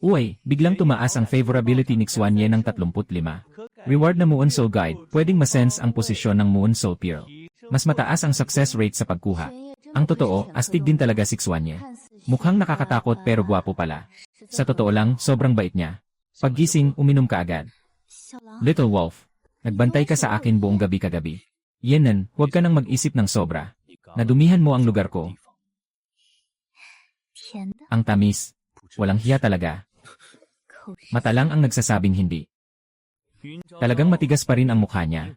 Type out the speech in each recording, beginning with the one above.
Uy, biglang tumaas ang favorability ni Xuanye ng 35. Reward na Muon Soul Guide, pwedeng masense ang posisyon ng Muon Soul Pearl. Mas mataas ang success rate sa pagkuha. Ang totoo, astig din talaga si Xuanye. Mukhang nakakatakot pero gwapo pala. Sa totoo lang, sobrang bait niya. Paggising, uminom ka agad. Little Wolf, nagbantay ka sa akin buong gabi kagabi. Yenan, huwag ka nang mag-isip ng sobra. Nadumihan mo ang lugar ko. Ang tamis. Walang hiya talaga. Mata lang ang nagsasabing hindi. Talagang matigas pa rin ang mukha niya.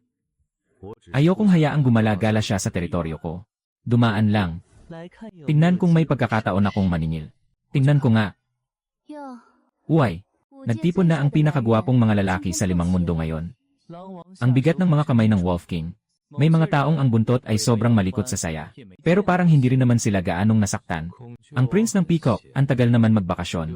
Ayokong hayaang gumala-gala siya sa teritoryo ko. Dumaan lang. Tingnan kung may pagkakataon akong maningil. Tingnan ko nga. Uy, nagtipon na ang pinakagwapong mga lalaki sa 5 mundo ngayon. Ang bigat ng mga kamay ng Wolf King. May mga taong ang buntot ay sobrang malikot sa saya. Pero parang hindi rin naman sila gaanong nasaktan. Ang Prince ng Peacock, ang tagal naman magbakasyon.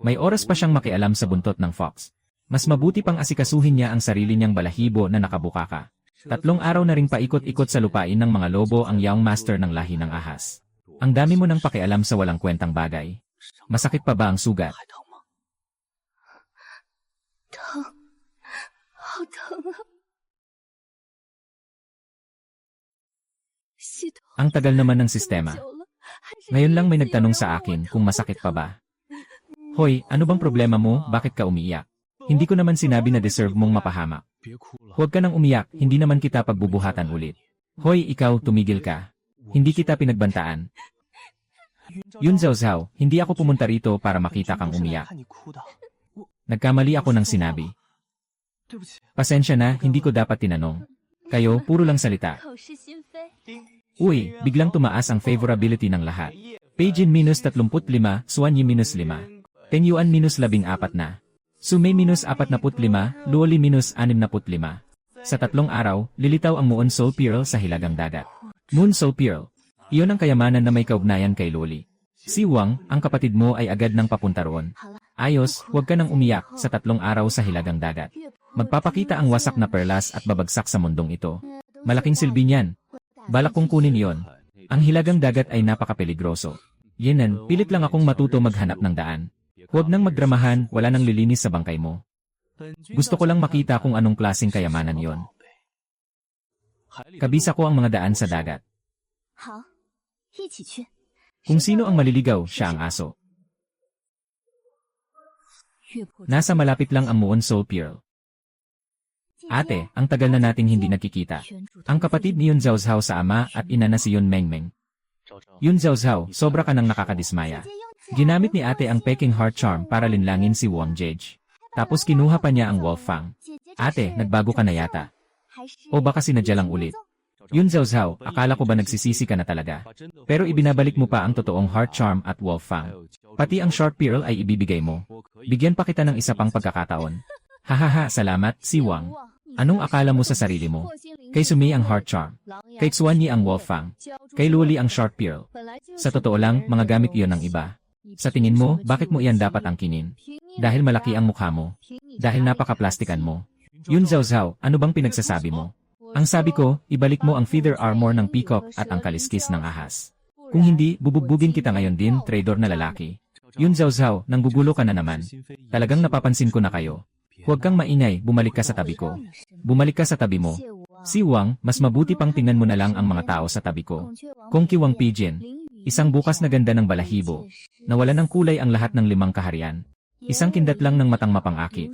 May oras pa siyang makialam sa buntot ng Fox. Mas mabuti pang asikasuhin niya ang sarili niyang balahibo na nakabukaka. 3 araw na ring paikot-ikot sa lupain ng mga lobo ang Young Master ng lahi ng ahas. Ang dami mo ng pakialam sa walang kwentang bagay. Masakit pa ba ang sugat? Ang tagal naman ng sistema. Ngayon lang may nagtanong sa akin kung masakit pa ba. Hoy, ano bang problema mo? Bakit ka umiiyak? Hindi ko naman sinabi na deserve mong mapahamak. Huwag ka nang umiyak, hindi naman kita pagbubuhatan ulit. Hoy, ikaw, tumigil ka. Hindi kita pinagbantaan. Yun Zhao Zhao, hindi ako pumunta rito para makita kang umiyak. Nagkamali ako ng sinabi. Pasensya na, hindi ko dapat tinanong. Kayo, puro lang salita. Uy, biglang tumaas ang favorability ng lahat. Peijin -35, Xuanye -5. Tengyuan -14 na. Sumei -45, Luoli -65. Sa 3 araw, lilitaw ang Muon Soul Pearl sa hilagang dagat. Moon Soul Pearl. Iyon ang kayamanan na may kaugnayan kay Luoli. Si Wang, ang kapatid mo ay agad nang papunta roon. Ayos, huwag ka nang umiyak sa 3 araw sa hilagang dagat. Magpapakita ang wasak na perlas at babagsak sa mundong ito. Malaking silbi niyan. Balak kong kunin iyon. Ang hilagang dagat ay napakapeligroso. Yenan, pilit lang akong matuto maghanap ng daan. Huwag nang magdramahan, wala nang lilinis sa bangkay mo. Gusto ko lang makita kung anong klaseng kayamanan yon. Kabisa ko ang mga daan sa dagat. Kung sino ang maliligaw, siya ang aso. Nasa malapit lang ang Muon Soul Pearl. Ate, ang tagal na nating hindi nagkikita. Ang kapatid ni Yun Zhao Zhao sa ama at ina na si Yun Mengmeng. Yun Zhao Zhao, sobra ka nang nakakadismaya. Ginamit ni ate ang Peking Heart Charm para linlangin si Wang Jej. Tapos kinuha pa niya ang Wolf Fang. Ate, nagbago ka na yata. O baka sinadya lang ulit. Yun Zhao Zhao, akala ko ba nagsisisi ka na talaga? Pero ibinabalik mo pa ang totoong Heart Charm at Wolf Fang. Pati ang Short Pearl ay ibibigay mo. Bigyan pa kita ng isa pang pagkakataon. Hahaha, salamat, si Wang. Anong akala mo sa sarili mo? Kay Sumei ang Heart Charm. Kay Xuanye ang Wolf Fang. Kay Luoli ang Short Pearl. Sa totoo lang, mga gamit iyon ng iba. Sa tingin mo, bakit mo iyan dapat angkinin? Dahil malaki ang mukha mo. Dahil napaka-plastikan mo. Yun Zhao Zhao, ano bang pinagsasabi mo? Ang sabi ko, ibalik mo ang feather armor ng peacock at ang kaliskis ng ahas. Kung hindi, bubugbugin kita ngayon din, traitor na lalaki. Yun Zhao Zhao, nanggugulo ka na naman. Talagang napapansin ko na kayo. Huwag kang maingay, bumalik ka sa tabi ko. Bumalik ka sa tabi mo. Si Wang, mas mabuti pang tingnan mo na lang ang mga tao sa tabi ko. Kung Kiwang Pigeon, isang bukas na ganda ng balahibo. Nawala ng kulay ang lahat ng 5 kaharian. Isang kindat lang ng matang mapang-akit.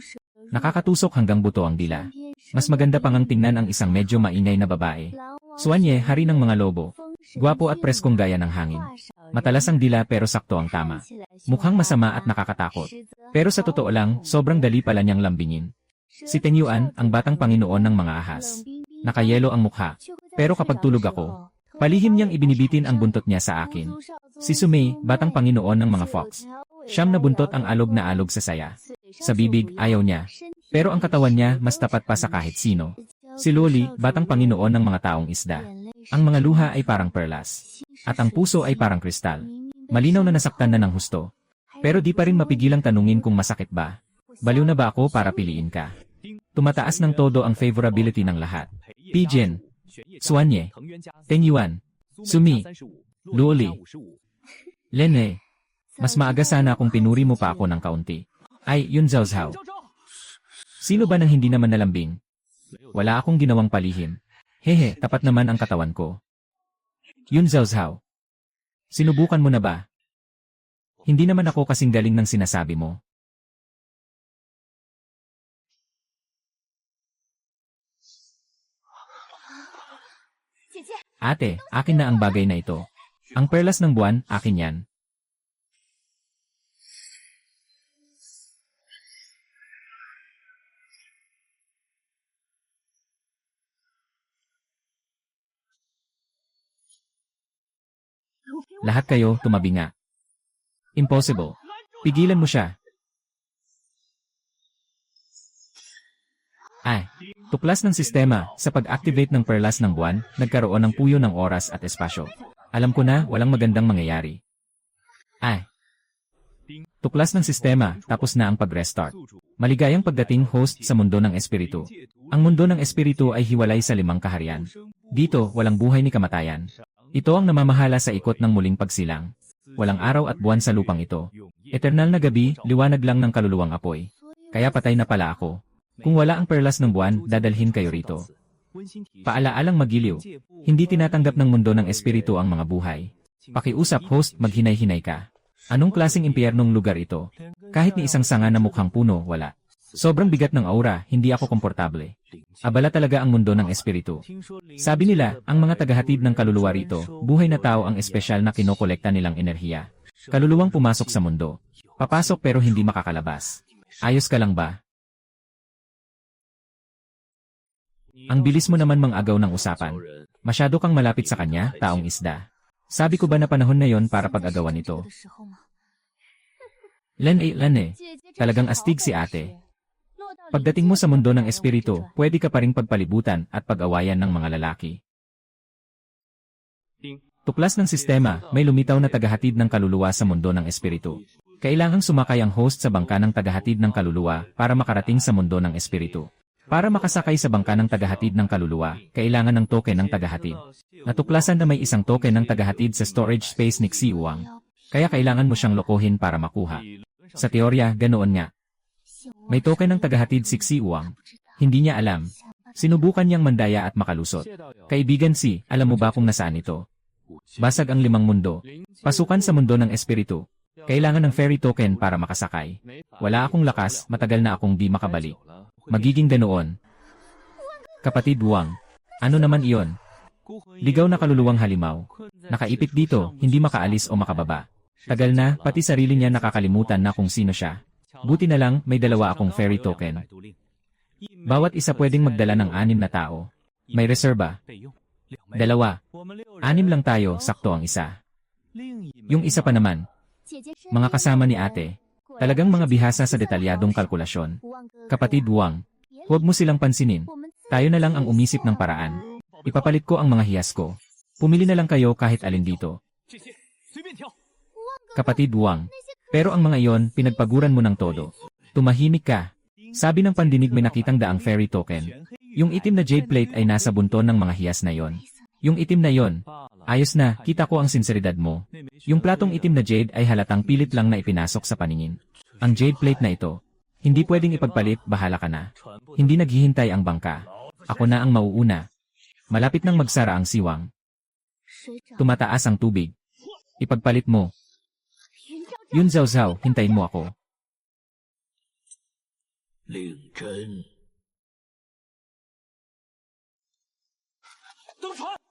Nakakatusok hanggang buto ang dila. Mas maganda pang ang tingnan ang isang medyo maingay na babae. Xuanye, hari ng mga lobo. Gwapo at preskong gaya ng hangin. Matalas ang dila pero sakto ang tama. Mukhang masama at nakakatakot. Pero sa totoo lang, sobrang dali pala niyang lambingin. Si Tengyuan, ang batang panginoon ng mga ahas. Nakayelo ang mukha. Pero kapag tulog ako, palihim niyang ibinibitin ang buntot niya sa akin. Si Sumei, batang panginoon ng mga fox. Siyam na buntot ang alog na alog sa saya. Sa bibig, ayaw niya. Pero ang katawan niya, mas tapat pa sa kahit sino. Si Luoli, batang panginoon ng mga taong isda. Ang mga luha ay parang perlas. At ang puso ay parang kristal. Malinaw na nasaktan na ng husto. Pero di pa rin mapigilang tanungin kung masakit ba. Baliw na ba ako para piliin ka? Tumataas ng todo ang favorability ng lahat. Pigeon, Xuanye, Tengyuan, Sumei, Luoli, Lene, Mas maaga sana kung pinuri mo pa ako ng kaunti. Ay, Yun Zhao Zhao. Sino ba nang hindi naman nalambing? Wala akong ginawang palihim. Hehe, tapat naman ang katawan ko. Yun Zhao Zhao. Sinubukan mo na ba? Hindi naman ako kasing galing ng sinasabi mo. Ate, akin na ang bagay na ito. Ang perlas ng buwan, akin yan. Lahat kayo, tumabi nga. Impossible. Pigilan mo siya. Ay, tuklas ng sistema, sa pag-activate ng perlas ng buwan, nagkaroon ng puyo ng oras at espasyo. Alam ko na, walang magandang mangyayari. Ay, tuklas ng sistema, tapos na ang pag-restart. Maligayang pagdating host sa mundo ng espiritu. Ang mundo ng espiritu ay hiwalay sa 5 kaharian. Dito, walang buhay ni kamatayan. Ito ang namamahala sa ikot ng muling pagsilang. Walang araw at buwan sa lupang ito. Eternal na gabi, liwanag lang ng kaluluwang apoy. Kaya patay na pala ako. Kung wala ang perlas ng buwan, dadalhin kayo rito. Paalaalang magiliw. Hindi tinatanggap ng mundo ng espiritu ang mga buhay. Pakiusap host, maghinay-hinay ka. Anong klaseng impyernong lugar ito? Kahit ni isang sanga na mukhang puno, wala. Sobrang bigat ng aura, hindi ako komportable. Abala talaga ang mundo ng espiritu. Sabi nila, ang mga tagahatid ng kaluluwa rito, buhay na tao ang espesyal na kinokolekta nilang enerhiya. Kaluluwang pumasok sa mundo. Papasok pero hindi makakalabas. Ayos ka lang ba? Ang bilis mo naman mang-agaw ng usapan. Masyado kang malapit sa kanya, taong isda. Sabi ko ba na panahon na yon para pag-agawan ito? Lane. Talagang astig si ate. Pagdating mo sa mundo ng espiritu, pwede ka pa ring pagpalibutan at pag-awayan ng mga lalaki. Tuklas ng sistema, may lumitaw na tagahatid ng kaluluwa sa mundo ng espiritu. Kailangang sumakay ang host sa bangka ng tagahatid ng kaluluwa para makarating sa mundo ng espiritu. Para makasakay sa bangka ng tagahatid ng kaluluwa, kailangan ng token ng tagahatid. Natuklasan na may isang token ng tagahatid sa storage space ni Xi Wang. Kaya kailangan mo siyang lokohin para makuha. Sa teorya, ganoon nga. May token ng tagahatid si Xi Wang. Hindi niya alam. Sinubukan niyang mandaya at makalusot. Kaibigan si, alam mo ba kung nasaan ito? Basag ang 5 mundo. Pasukan sa mundo ng espiritu. Kailangan ng fairy token para makasakay. Wala akong lakas, matagal na akong di makabalik. Magiging ganoon. Kapatid Wang, ano naman iyon? Ligaw na kaluluwang halimaw. Nakaipit dito, hindi makaalis o makababa. Tagal na, pati sarili niya nakakalimutan na kung sino siya. Buti na lang, may 2 akong fairy token. Bawat isa pwedeng magdala ng 6 na tao. May reserba. 2. 6 lang tayo, sakto ang isa. Yung isa pa naman, mga kasama ni ate. Talagang mga bihasa sa detalyadong kalkulasyon. Kapatid Wang, huwag mo silang pansinin. Tayo na lang ang umisip ng paraan. Ipapalit ko ang mga hiyas ko. Pumili na lang kayo kahit alin dito. Kapatid Wang, pero ang mga iyon, pinagpaguran mo ng todo. Tumahimik ka. Sabi ng pandinig may nakitang daang fairy token. Yung itim na jade plate ay nasa bunton ng mga hiyas na yon. Yung itim na yon, ayos na, kita ko ang sinseridad mo. Yung platong itim na jade ay halatang pilit lang na ipinasok sa paningin. Ang jade plate na ito, hindi pwedeng ipagpalit, bahala ka na. Hindi naghihintay ang bangka. Ako na ang mauuna. Malapit nang magsara ang siwang. Tumataas ang tubig. Ipagpalit mo. Yun Zhao Zhao, hintayin mo ako.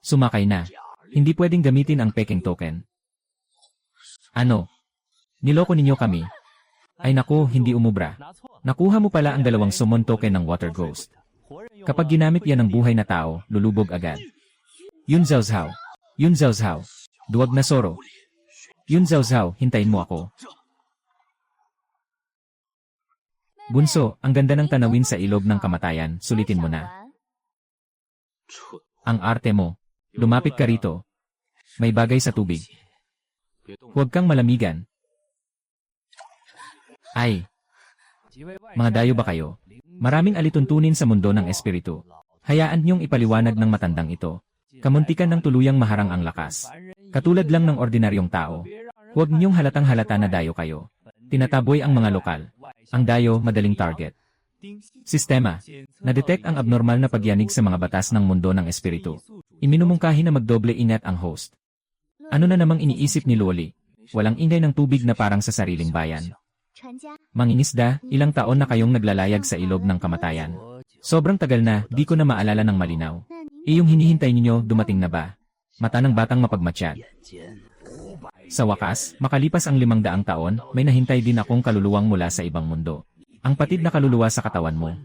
Sumakay na. Hindi pwedeng gamitin ang peking token. Ano? Niloko ninyo kami. Ay naku, hindi umubra. Nakuha mo pala ang 2 summon token ng Water Ghost. Kapag ginamit yan ng buhay na tao, lulubog agad. Yun Zhao Zhao. Yun Zhao Zhao. Duwag na Soro. Yun Zhao Zhao, hintayin mo ako. Bunso, ang ganda ng tanawin sa ilog ng kamatayan, sulitin mo na. Ang arte mo. Lumapit ka rito. May bagay sa tubig. Huwag kang malamigan. Ay. Mga dayo ba kayo? Maraming alituntunin sa mundo ng espiritu. Hayaan niyong ipaliwanag ng matandang ito. Kamuntikan ng tuluyang maharang ang lakas. Katulad lang ng ordinaryong tao. Huwag niyong halatang halata na dayo kayo. Tinataboy ang mga lokal. Ang dayo, madaling target. Sistema. Na-detect ang abnormal na pagyanig sa mga batas ng mundo ng espiritu. Iminumungkahi na magdoble ingat ang host. Ano na namang iniisip ni Loli? Walang ingay ng tubig na parang sa sariling bayan. Mangingisda, ilang taon na kayong naglalayag sa ilog ng kamatayan. Sobrang tagal na, di ko na maalala ng malinaw. Iyong hinihintay ninyo, dumating na ba? Mata ng batang mapagmatsyag. Sa wakas, makalipas ang 500 taon, may nahintay din akong kaluluwang mula sa ibang mundo. Ang patid na kaluluwa sa katawan mo.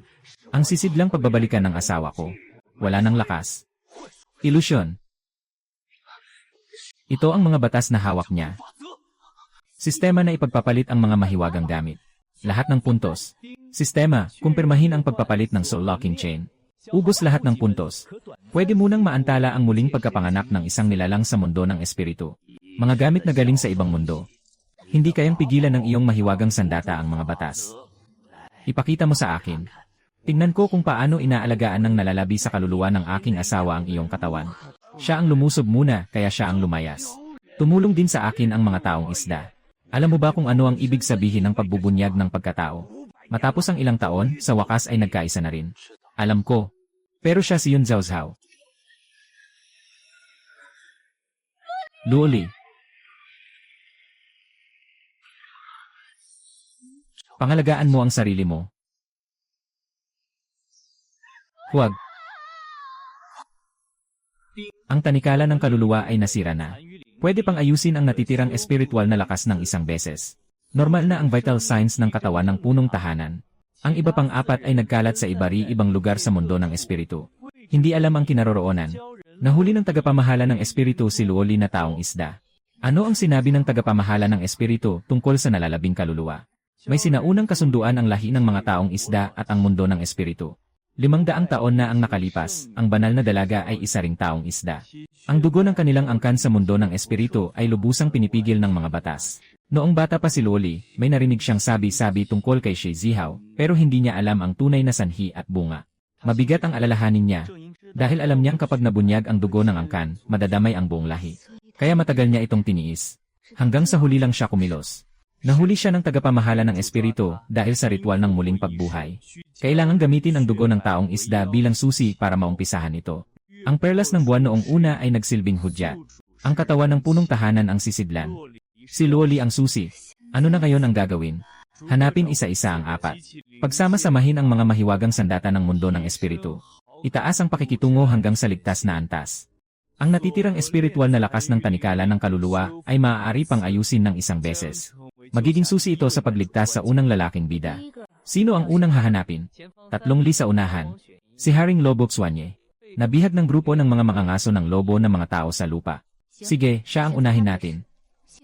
Ang sisidlang pagbabalikan ng asawa ko. Wala ng lakas. Ilusyon. Ito ang mga batas na hawak niya. Sistema na ipagpapalit ang mga mahiwagang gamit. Lahat ng puntos. Sistema, kumpirmahin ang pagpapalit ng soul locking chain. Ubos lahat ng puntos. Pwede munang maantala ang muling pagkapanganak ng isang nilalang sa mundo ng espiritu. Mga gamit na galing sa ibang mundo. Hindi kayang pigilan ng iyong mahiwagang sandata ang mga batas. Ipakita mo sa akin. Tingnan ko kung paano inaalagaan ng nalalabi sa kaluluwa ng aking asawa ang iyong katawan. Siya ang lumusob muna, kaya siya ang lumayas. Tumulong din sa akin ang mga taong isda. Alam mo ba kung ano ang ibig sabihin ng pagbubunyag ng pagkatao? Matapos ang ilang taon, sa wakas ay nagkaisa na rin. Alam ko. Pero siya si Yun Zhao Zhao. Luoli. Pangalagaan mo ang sarili mo. Huwag. Ang tanikala ng kaluluwa ay nasira na. Pwede pang ayusin ang natitirang espiritual na lakas ng isang beses. Normal na ang vital signs ng katawan ng punong tahanan. Ang iba pang 4 ay nagkalat sa ibang lugar sa mundo ng espiritu. Hindi alam ang kinaroroonan. Nahuli ng tagapamahala ng espiritu si Luoli na taong isda. Ano ang sinabi ng tagapamahala ng espiritu tungkol sa nalalabing kaluluwa? May sinaunang kasunduan ang lahi ng mga taong isda at ang mundo ng espiritu. 500 taon na ang nakalipas, ang banal na dalaga ay isa ring taong isda. Ang dugo ng kanilang angkan sa mundo ng espiritu ay lubusang pinipigil ng mga batas. Noong bata pa si Loli, may narinig siyang sabi-sabi tungkol kay Shi Zihao, pero hindi niya alam ang tunay na sanhi at bunga. Mabigat ang alalahanin niya, dahil alam niyang kapag nabunyag ang dugo ng angkan, madadamay ang buong lahi. Kaya matagal niya itong tiniis. Hanggang sa huli lang siya kumilos. Nahuli siya ng tagapamahala ng espiritu dahil sa ritual ng muling pagbuhay. Kailangang gamitin ang dugo ng taong isda bilang susi para maumpisahan ito. Ang perlas ng buwan noong una ay nagsilbing hudyat. Ang katawan ng punong tahanan ang sisidlan. Si Luoli ang susi. Ano na ngayon ang gagawin? Hanapin isa-isa ang 4. Pagsama-samahin ang mga mahiwagang sandata ng mundo ng espiritu. Itaas ang pakikitungo hanggang sa ligtas na antas. Ang natitirang espiritual na lakas ng tanikala ng kaluluwa ay maaari pang ayusin ng isang beses. Magiging susi ito sa pagligtas sa unang lalaking bida. Sino ang unang hahanapin? 3 li sa unahan. Si Haring Lobo Xuanye. Nabihag ng grupo ng mga mangangaso ng lobo ng mga tao sa lupa. Sige, siya ang unahin natin.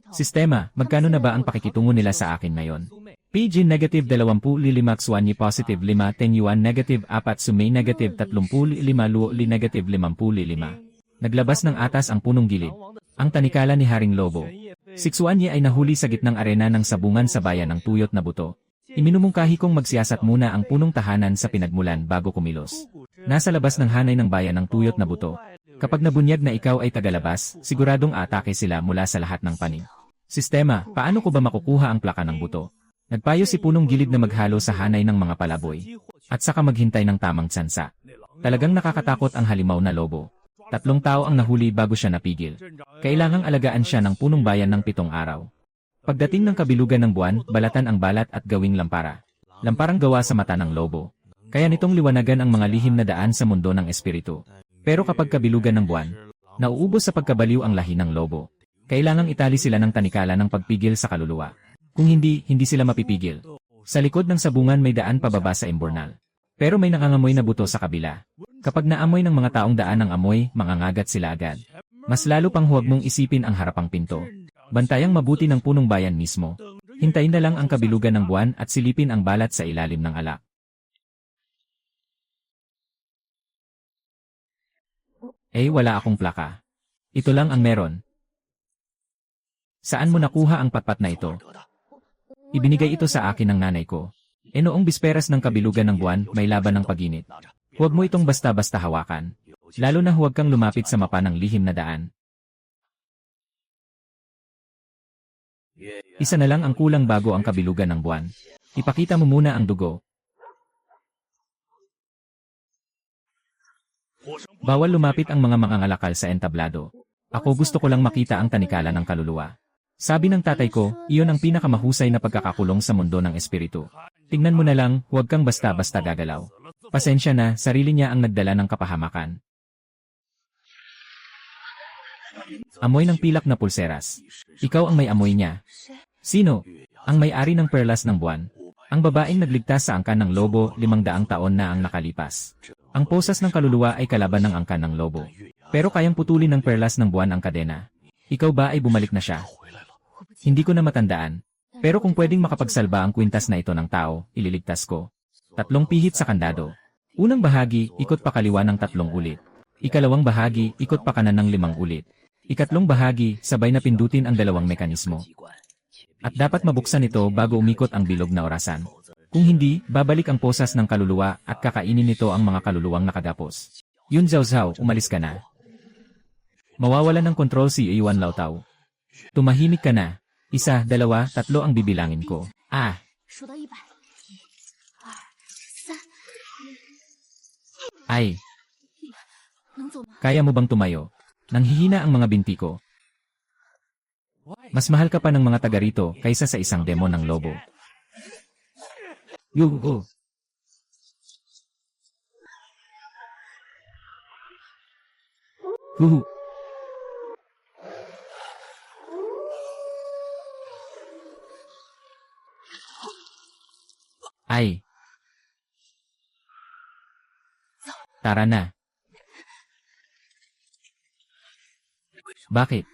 Sistema, magkano na ba ang pakikitungo nila sa akin ngayon? PG negative 25 Xuanye positive 5 Tenyuan negative 4 Sumay negative 35 Luoli negative 55. Naglabas ng atas ang punong gilid. Ang tanikala ni Haring Lobo. Si Xuanye ay nahuli sa gitnang arena ng sabungan sa bayan ng tuyot na buto. Iminumungkahi kong magsiyasat muna ang punong tahanan sa pinagmulan bago kumilos. Nasa labas ng hanay ng bayan ng tuyot na buto. Kapag nabunyag na ikaw ay tagalabas, siguradong atake sila mula sa lahat ng panig. Sistema, paano ko ba makukuha ang plaka ng buto? Nagpayo si punong gilid na maghalo sa hanay ng mga palaboy. At saka maghintay ng tamang tsansa. Talagang nakakatakot ang halimaw na lobo. 3 tao ang nahuli bago siya napigil. Kailangang alagaan siya ng punong bayan ng 7 araw. Pagdating ng kabilugan ng buwan, balatan ang balat at gawing lampara. Lamparang gawa sa mata ng lobo. Kaya nitong liwanagan ang mga lihim na daan sa mundo ng espiritu. Pero kapag kabilugan ng buwan, nauubos sa pagkabaliw ang lahi ng lobo. Kailangang itali sila ng tanikala ng pagpigil sa kaluluwa. Kung hindi, hindi sila mapipigil. Sa likod ng sabungan may daan pababa sa imburnal. Pero may nangangamoy na buto sa kabila. Kapag naamoy ng mga taong daan ang amoy, mangangagat sila agad. Mas lalo pang huwag mong isipin ang harapang pinto. Bantayang mabuti ng punong bayan mismo. Hintayin na lang ang kabilugan ng buwan at silipin ang balat sa ilalim ng alak. Wala akong plaka. Ito lang ang meron. Saan mo nakuha ang patpat na ito? Ibinigay ito sa akin ng nanay ko. Noong bisperas ng kabilugan ng buwan, may laban ng paginit. Huwag mo itong basta-basta hawakan. Lalo na huwag kang lumapit sa mapa ng lihim na daan. Isa na lang ang kulang bago ang kabilugan ng buwan. Ipakita mo muna ang dugo. Bawal lumapit ang mga mangangalakal sa entablado. Ako gusto ko lang makita ang tanikala ng kaluluwa. Sabi ng tatay ko, iyon ang pinakamahusay na pagkakakulong sa mundo ng espiritu. Tingnan mo na lang, huwag kang basta-basta gagalaw. Pasensya na, sarili niya ang nagdala ng kapahamakan. Amoy ng pilak na pulseras. Ikaw ang may amoy niya. Sino? Ang may-ari ng perlas ng buwan. Ang babaeng nagligtas sa angkan ng lobo 500 taon na ang nakalipas. Ang posas ng kaluluwa ay kalaban ng angkan ng lobo. Pero kayang putulin ng perlas ng buwan ang kadena. Ikaw ba ay bumalik na siya? Hindi ko na matandaan. Pero kung pwedeng makapagsalba ang kwintas na ito ng tao, ililigtas ko. 3 pihit sa kandado. Unang bahagi, ikot pa kaliwa ng 3 ulit. Ikalawang bahagi, ikot pa kanan ng 5 ulit. Ikatlong bahagi, sabay na pindutin ang 2 mekanismo. At dapat mabuksan ito bago umikot ang bilog na orasan. Kung hindi, babalik ang posas ng kaluluwa at kakainin nito ang mga kaluluwang nakagapos. Yun Zhao Zhao, umalis ka na. Mawawalan ng kontrol si Yuan Laotao. Tumahimik ka na. 1, 2, 3 ang bibilangin ko. Ay. Kaya mo bang tumayo? Nanghihina ang mga binti ko. Mas mahal ka pa ng mga taga rito kaysa sa isang demon ng lobo. Yuhu. Huhu. Ay. Tara na. Bakit?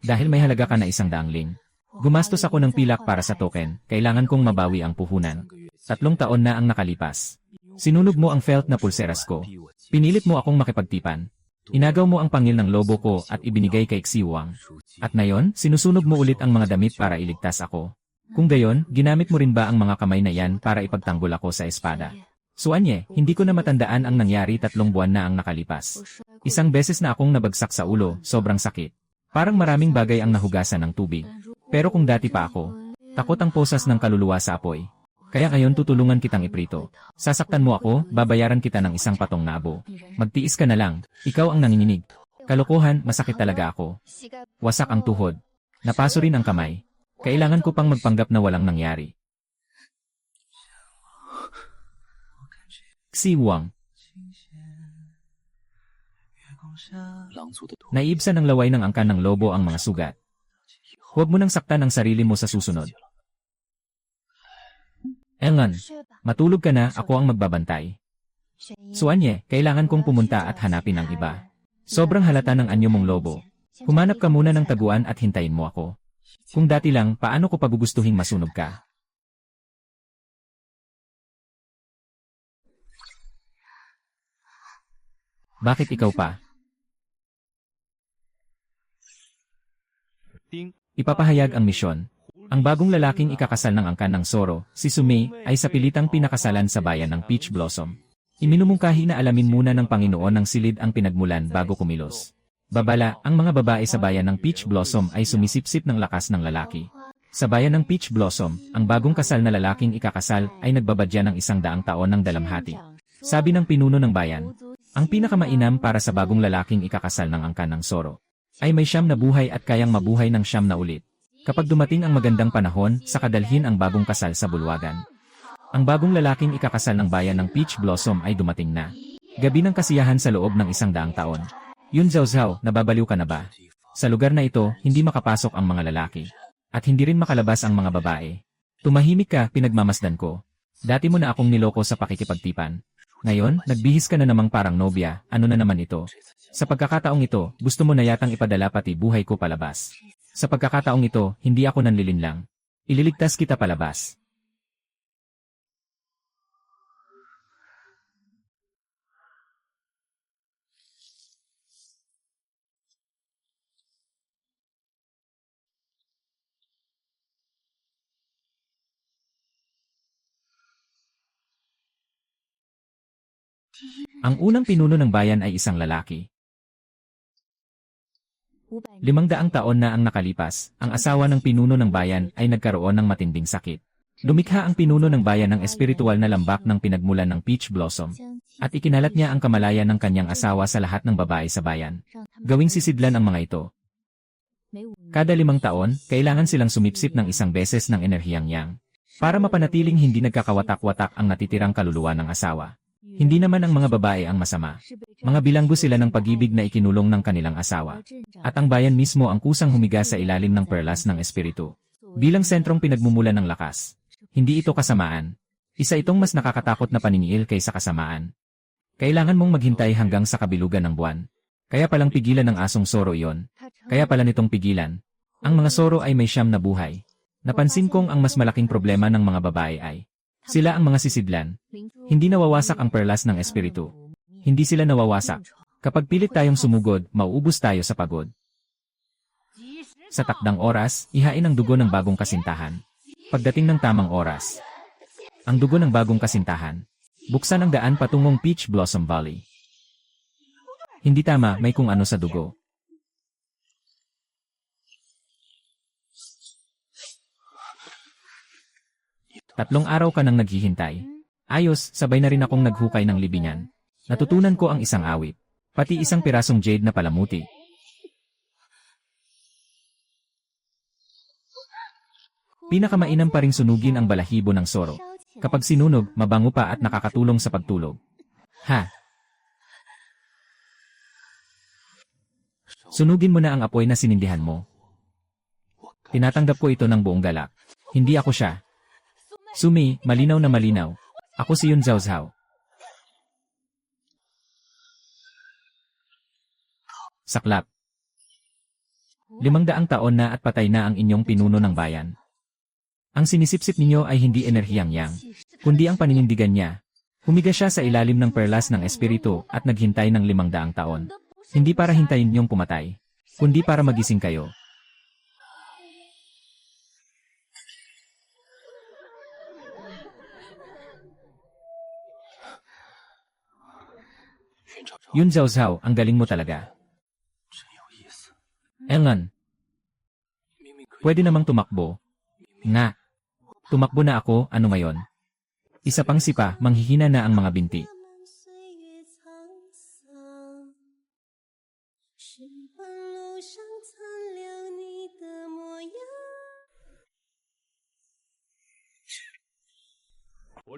Dahil may halaga ka na 100 ling. Gumastos ako ng pilak para sa token, kailangan kong mabawi ang puhunan. 3 taon na ang nakalipas. Sinunog mo ang felt na pulseras ko. Pinilit mo akong makipagtipan. Inagaw mo ang pangil ng lobo ko at ibinigay kay Xiwang. At ngayon, sinusunog mo ulit ang mga damit para iligtas ako. Kung gayon, ginamit mo rin ba ang mga kamay na yan para ipagtanggol ako sa espada? Suanye, hindi ko na matandaan ang nangyari 3 buwan na ang nakalipas. 1 beses na akong nabagsak sa ulo, sobrang sakit. Parang maraming bagay ang nahugasan ng tubig. Pero kung dati pa ako, takot ang posas ng kaluluwa sa apoy. Kaya ngayon tutulungan kitang iprito. Sasaktan mo ako, babayaran kita ng 1 patong na abo. Magtiis ka na lang, ikaw ang nanginginig. Kalokohan, masakit talaga ako. Wasak ang tuhod. Napaso rin ang kamay. Kailangan ko pang magpanggap na walang nangyari. Xiwang. Naiibsan ng laway ng angkan ng lobo ang mga sugat. Huwag mo nang saktan ang sarili mo sa susunod. Engan, matulog ka na, ako ang magbabantay. Suanye, kailangan kong pumunta at hanapin ang iba. Sobrang halata ng anyo mong lobo. Humanap ka muna ng taguan at hintayin mo ako. Kung dati lang, paano ko pagugustuhing masunog ka? Bakit ikaw pa? Ipapahayag ang misyon. Ang bagong lalaking ikakasal ng angkan ng Zoro, si Sumei, ay sa pilitang pinakasalan sa bayan ng Peach Blossom. Iminumungkahi na alamin muna ng Panginoon ng silid ang pinagmulan bago kumilos. Babala, ang mga babae sa bayan ng Peach Blossom ay sumisipsip ng lakas ng lalaki. Sa bayan ng Peach Blossom, ang bagong kasal na lalaking ikakasal ay nagbabadya ng 100 taon ng dalamhati. Sabi ng pinuno ng bayan, ang pinakamainam para sa bagong lalaking ikakasal ng angkan ng Zoro ay may 9 na buhay at kayang mabuhay ng 9 na ulit. Kapag dumating ang magandang panahon, saka dalhin ang bagong kasal sa bulwagan. Ang bagong lalaking ikakasal ng bayan ng Peach Blossom ay dumating na. Gabi ng kasiyahan sa loob ng 100 taon. Yun Zhao Zhao, nababaliw ka na ba? Sa lugar na ito, hindi makapasok ang mga lalaki. At hindi rin makalabas ang mga babae. Tumahimik ka, pinagmamasdan ko. Dati mo na akong niloko sa pakikipagtipan. Ngayon, nagbihis ka na namang parang nobya, ano na naman ito? Sa pagkakataong ito, gusto mo na yatang ipadala pati buhay ko palabas. Sa pagkakataong ito, hindi ako nanlilinlang. Ililigtas kita palabas. Ang unang pinuno ng bayan ay isang lalaki. 500 taon na ang nakalipas, ang asawa ng pinuno ng bayan ay nagkaroon ng matinding sakit. Lumikha ang pinuno ng bayan ng espiritual na lambak ng pinagmulan ng peach blossom, at ikinalat niya ang kamalayan ng kanyang asawa sa lahat ng babae sa bayan. Gawing sisidlan ang mga ito. Kada 5 taon, kailangan silang sumipsip ng 1 beses ng enerhiyang yang, para mapanatiling hindi nagkakawatak-watak ang natitirang kaluluwa ng asawa. Hindi naman ang mga babae ang masama. Mga bilanggo sila ng pag-ibig na ikinulong ng kanilang asawa. At ang bayan mismo ang kusang humiga sa ilalim ng perlas ng espiritu. Bilang sentrong pinagmumulan ng lakas. Hindi ito kasamaan. Isa itong mas nakakatakot na paniniil kaysa kasamaan. Kailangan mong maghintay hanggang sa kabilugan ng buwan. Kaya palang pigilan ng asong Soro iyon. Kaya pala nitong pigilan. Ang mga Soro ay may 9 na buhay. Napansin kong ang mas malaking problema ng mga babae ay sila ang mga sisidlan. Hindi nawawasak ang perlas ng espiritu. Hindi sila nawawasak. Kapag pilit tayong sumugod, mauubos tayo sa pagod. Sa takdang oras, ihain ang dugo ng bagong kasintahan. Pagdating ng tamang oras, ang dugo ng bagong kasintahan. Buksan ang daan patungong Peach Blossom Valley. Hindi tama, may kung ano sa dugo. 3 araw ka nang naghihintay. Ayos, sabay na rin akong naghukay ng libingan. Natutunan ko ang isang awit. Pati isang pirasong jade na palamuti. Pinakamainam pa ring sunugin ang balahibo ng Soro. Kapag sinunog, mabango pa at nakakatulong sa pagtulog. Ha! Sunugin mo na ang apoy na sinindihan mo. Tinatanggap ko ito ng buong galak. Hindi ako siya. Sumi, malinaw na malinaw. Ako si Yun Zhao Zhao. Saklap. 500 taon na at patay na ang inyong pinuno ng bayan. Ang sinisipsip ninyo ay hindi enerhiyang yang, kundi ang paninindigan niya. Humiga siya sa ilalim ng perlas ng espiritu at naghintay ng 500 taon. Hindi para hintayin niyong pumatay, kundi para magising kayo. Yun Zhao Zhao, ang galing mo talaga. Engan. Pwede namang tumakbo. Nga. Tumakbo na ako, ano ngayon? Isa pang sipa, manghihina na ang mga binti.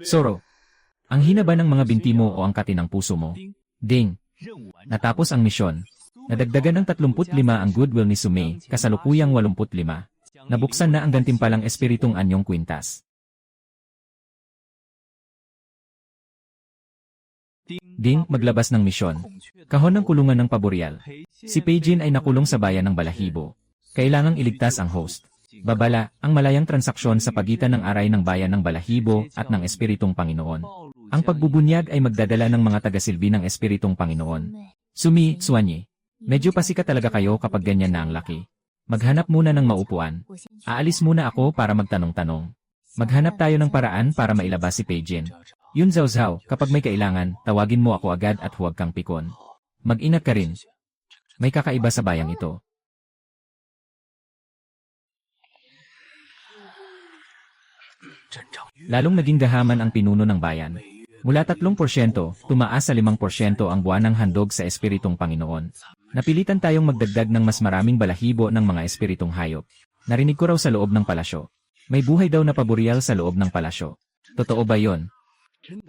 Soro. Ang hina ba ng mga binti mo o ang kati ng puso mo? Ding. Natapos ang misyon. Nadagdagan ng 35 ang goodwill ni Sumei, kasalukuyang 85. Nabuksan na ang gantimpalang espiritong Anyong Quintas. Ding, maglabas ng misyon. Kahon ng kulungan ng paboreal. Si Peijin ay nakulong sa bayan ng Balahibo. Kailangang iligtas ang host. Babala, ang malayang transaksyon sa pagitan ng aray ng bayan ng Balahibo at ng espiritong Panginoon. Ang pagbubunyag ay magdadala ng mga tagasilbi ng espiritong Panginoon. Sumi, Suanyi. Medyo pasikat talaga kayo kapag ganyan na ang laki. Maghanap muna ng maupuan. Aalis muna ako para magtanong-tanong. Maghanap tayo ng paraan para mailabas si Peijin. Yun Zhao Zhao, kapag may kailangan, tawagin mo ako agad at huwag kang pikon. Mag-ingat ka rin. May kakaiba sa bayang ito. Lalong naging gahaman ang pinuno ng bayan. Mula 3%, tumaas sa 5% ang buwanang handog sa espiritong Panginoon. Napilitan tayong magdagdag ng mas maraming balahibo ng mga espiritong hayop. Narinig ko raw sa loob ng palasyo. May buhay daw na paboreal sa loob ng palasyo. Totoo ba yon?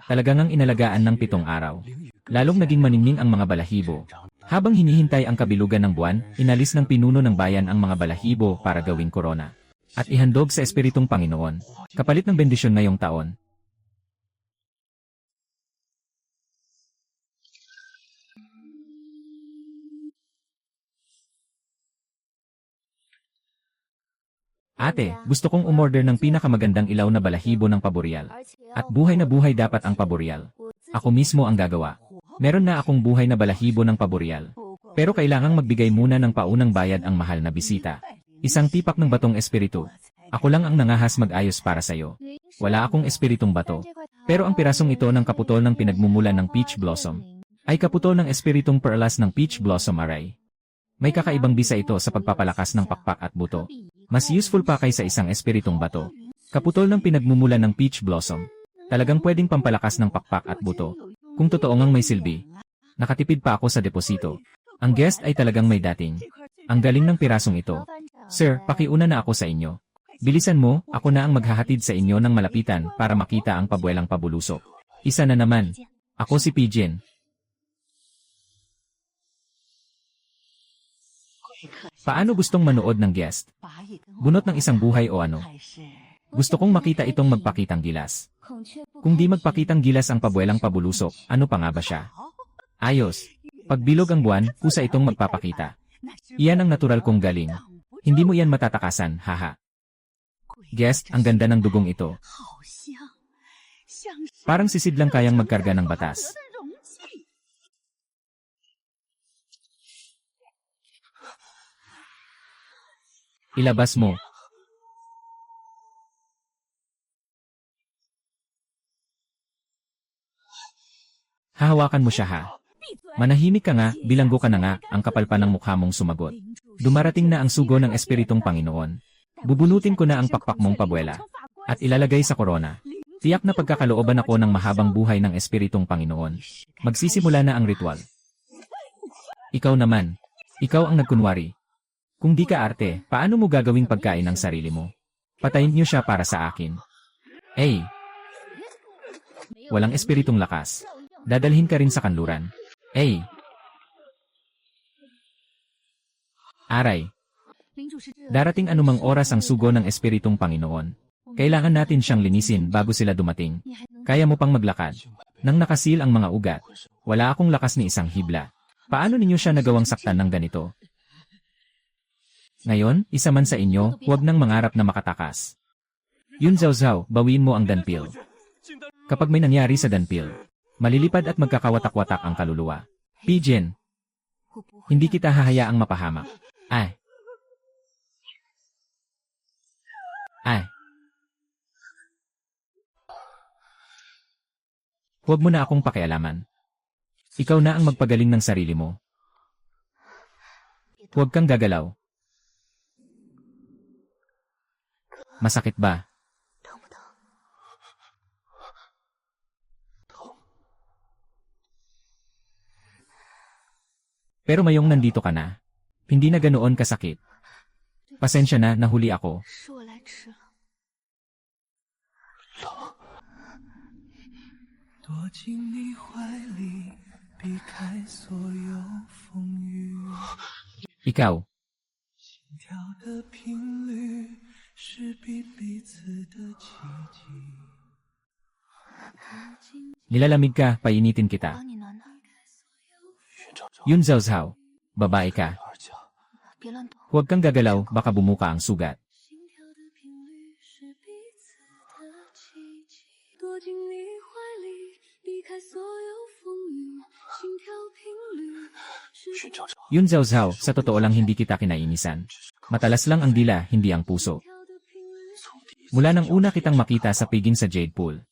Talagang inalagaan ng 7 araw. Lalong naging maningning ang mga balahibo. Habang hinihintay ang kabilugan ng buwan, inalis ng pinuno ng bayan ang mga balahibo para gawing korona. At ihandog sa espiritong Panginoon. Kapalit ng bendisyon ngayong taon. Ate, gusto kong umorder ng pinakamagandang ilaw na balahibo ng paboreal. At buhay na buhay dapat ang paboreal. Ako mismo ang gagawa. Meron na akong buhay na balahibo ng paboreal. Pero kailangang magbigay muna ng paunang bayad ang mahal na bisita. Isang tipak ng batong espiritu. Ako lang ang nangahas mag-ayos para sa'yo. Wala akong espiritong bato. Pero ang pirasong ito ng kaputol ng pinagmumulan ng peach blossom ay kaputol ng espiritong perlas ng peach blossom array. May kakaibang bisa ito sa pagpapalakas ng pakpak at buto. Mas useful pa kaysa isang espiritong bato. Kaputol ng pinagmumulan ng peach blossom. Talagang pwedeng pampalakas ng pakpak at buto. Kung totoo ngang may silbi. Nakatipid pa ako sa deposito. Ang guest ay talagang may dating. Ang galing ng pirasong ito. Sir, pakiuna na ako sa inyo. Bilisan mo, ako na ang maghahatid sa inyo ng malapitan para makita ang pabuelang pabulusok. Isa na naman. Ako si Pigeon. Paano gustong manood ng guest? Bunot ng isang buhay o ano? Gusto kong makita itong magpakitang gilas. Kung di magpakitang gilas ang pabuelang pabulusok, ano pa nga ba siya? Ayos. Pag bilog ang buwan, kusa itong magpapakita. Iyan ang natural kong galing. Hindi mo iyan matatakasan, haha. Guest, ang ganda ng dugong ito. Parang sisid lang kayang magkarga ng batas. Ilabas mo. Hahawakan mo siya ha. Manahimik ka nga, bilanggo ka na nga, ang kapal pa ng mukha mong sumagot. Dumarating na ang sugo ng Espiritong Panginoon. Bubunutin ko na ang pakpak mong pabuela. At ilalagay sa korona. Tiyak na pagkakalooban ako ng mahabang buhay ng Espiritong Panginoon. Magsisimula na ang ritual. Ikaw naman. Ikaw ang nagkunwari. Kung di ka arte, paano mo gagawing pagkain ng sarili mo? Patayin niyo siya para sa akin. Hey! Walang espiritong lakas. Dadalhin ka rin sa kanluran. Hey! Aray! Darating anumang oras ang sugo ng Espiritong Panginoon. Kailangan natin siyang linisin bago sila dumating. Kaya mo pang maglakad. Nang nakasil ang mga ugat, wala akong lakas ni isang hibla. Paano ninyo siya nagawang saktan ng ganito? Ngayon, isa man sa inyo, huwag nang mangarap na makatakas. Yun Zhao Zhao, bawiin mo ang danpil. Kapag may nangyari sa danpil, malilipad at magkakawatak-watak ang kaluluwa. Pigeon, hindi kita hahayaang mapahamak. Ay. Ay. Huwag mo na akong pakialaman. Ikaw na ang magpagaling ng sarili mo. Huwag kang gagalaw. Masakit ba? Pero mayong nandito ka na. Hindi na ganoon kasakit. Pasensya na, nahuli ako. Ikaw. Nilalamig ka, painitin kita. Yun Zhao Zhao. Babae ka. Huwag kang gagalaw, baka bumuka ang sugat. Yun Zhao Zhao, sa totoo lang hindi kita kinainisan. Matalas lang ang dila, hindi ang puso. Mula nang una kitang makita sa piging sa Jade Pool.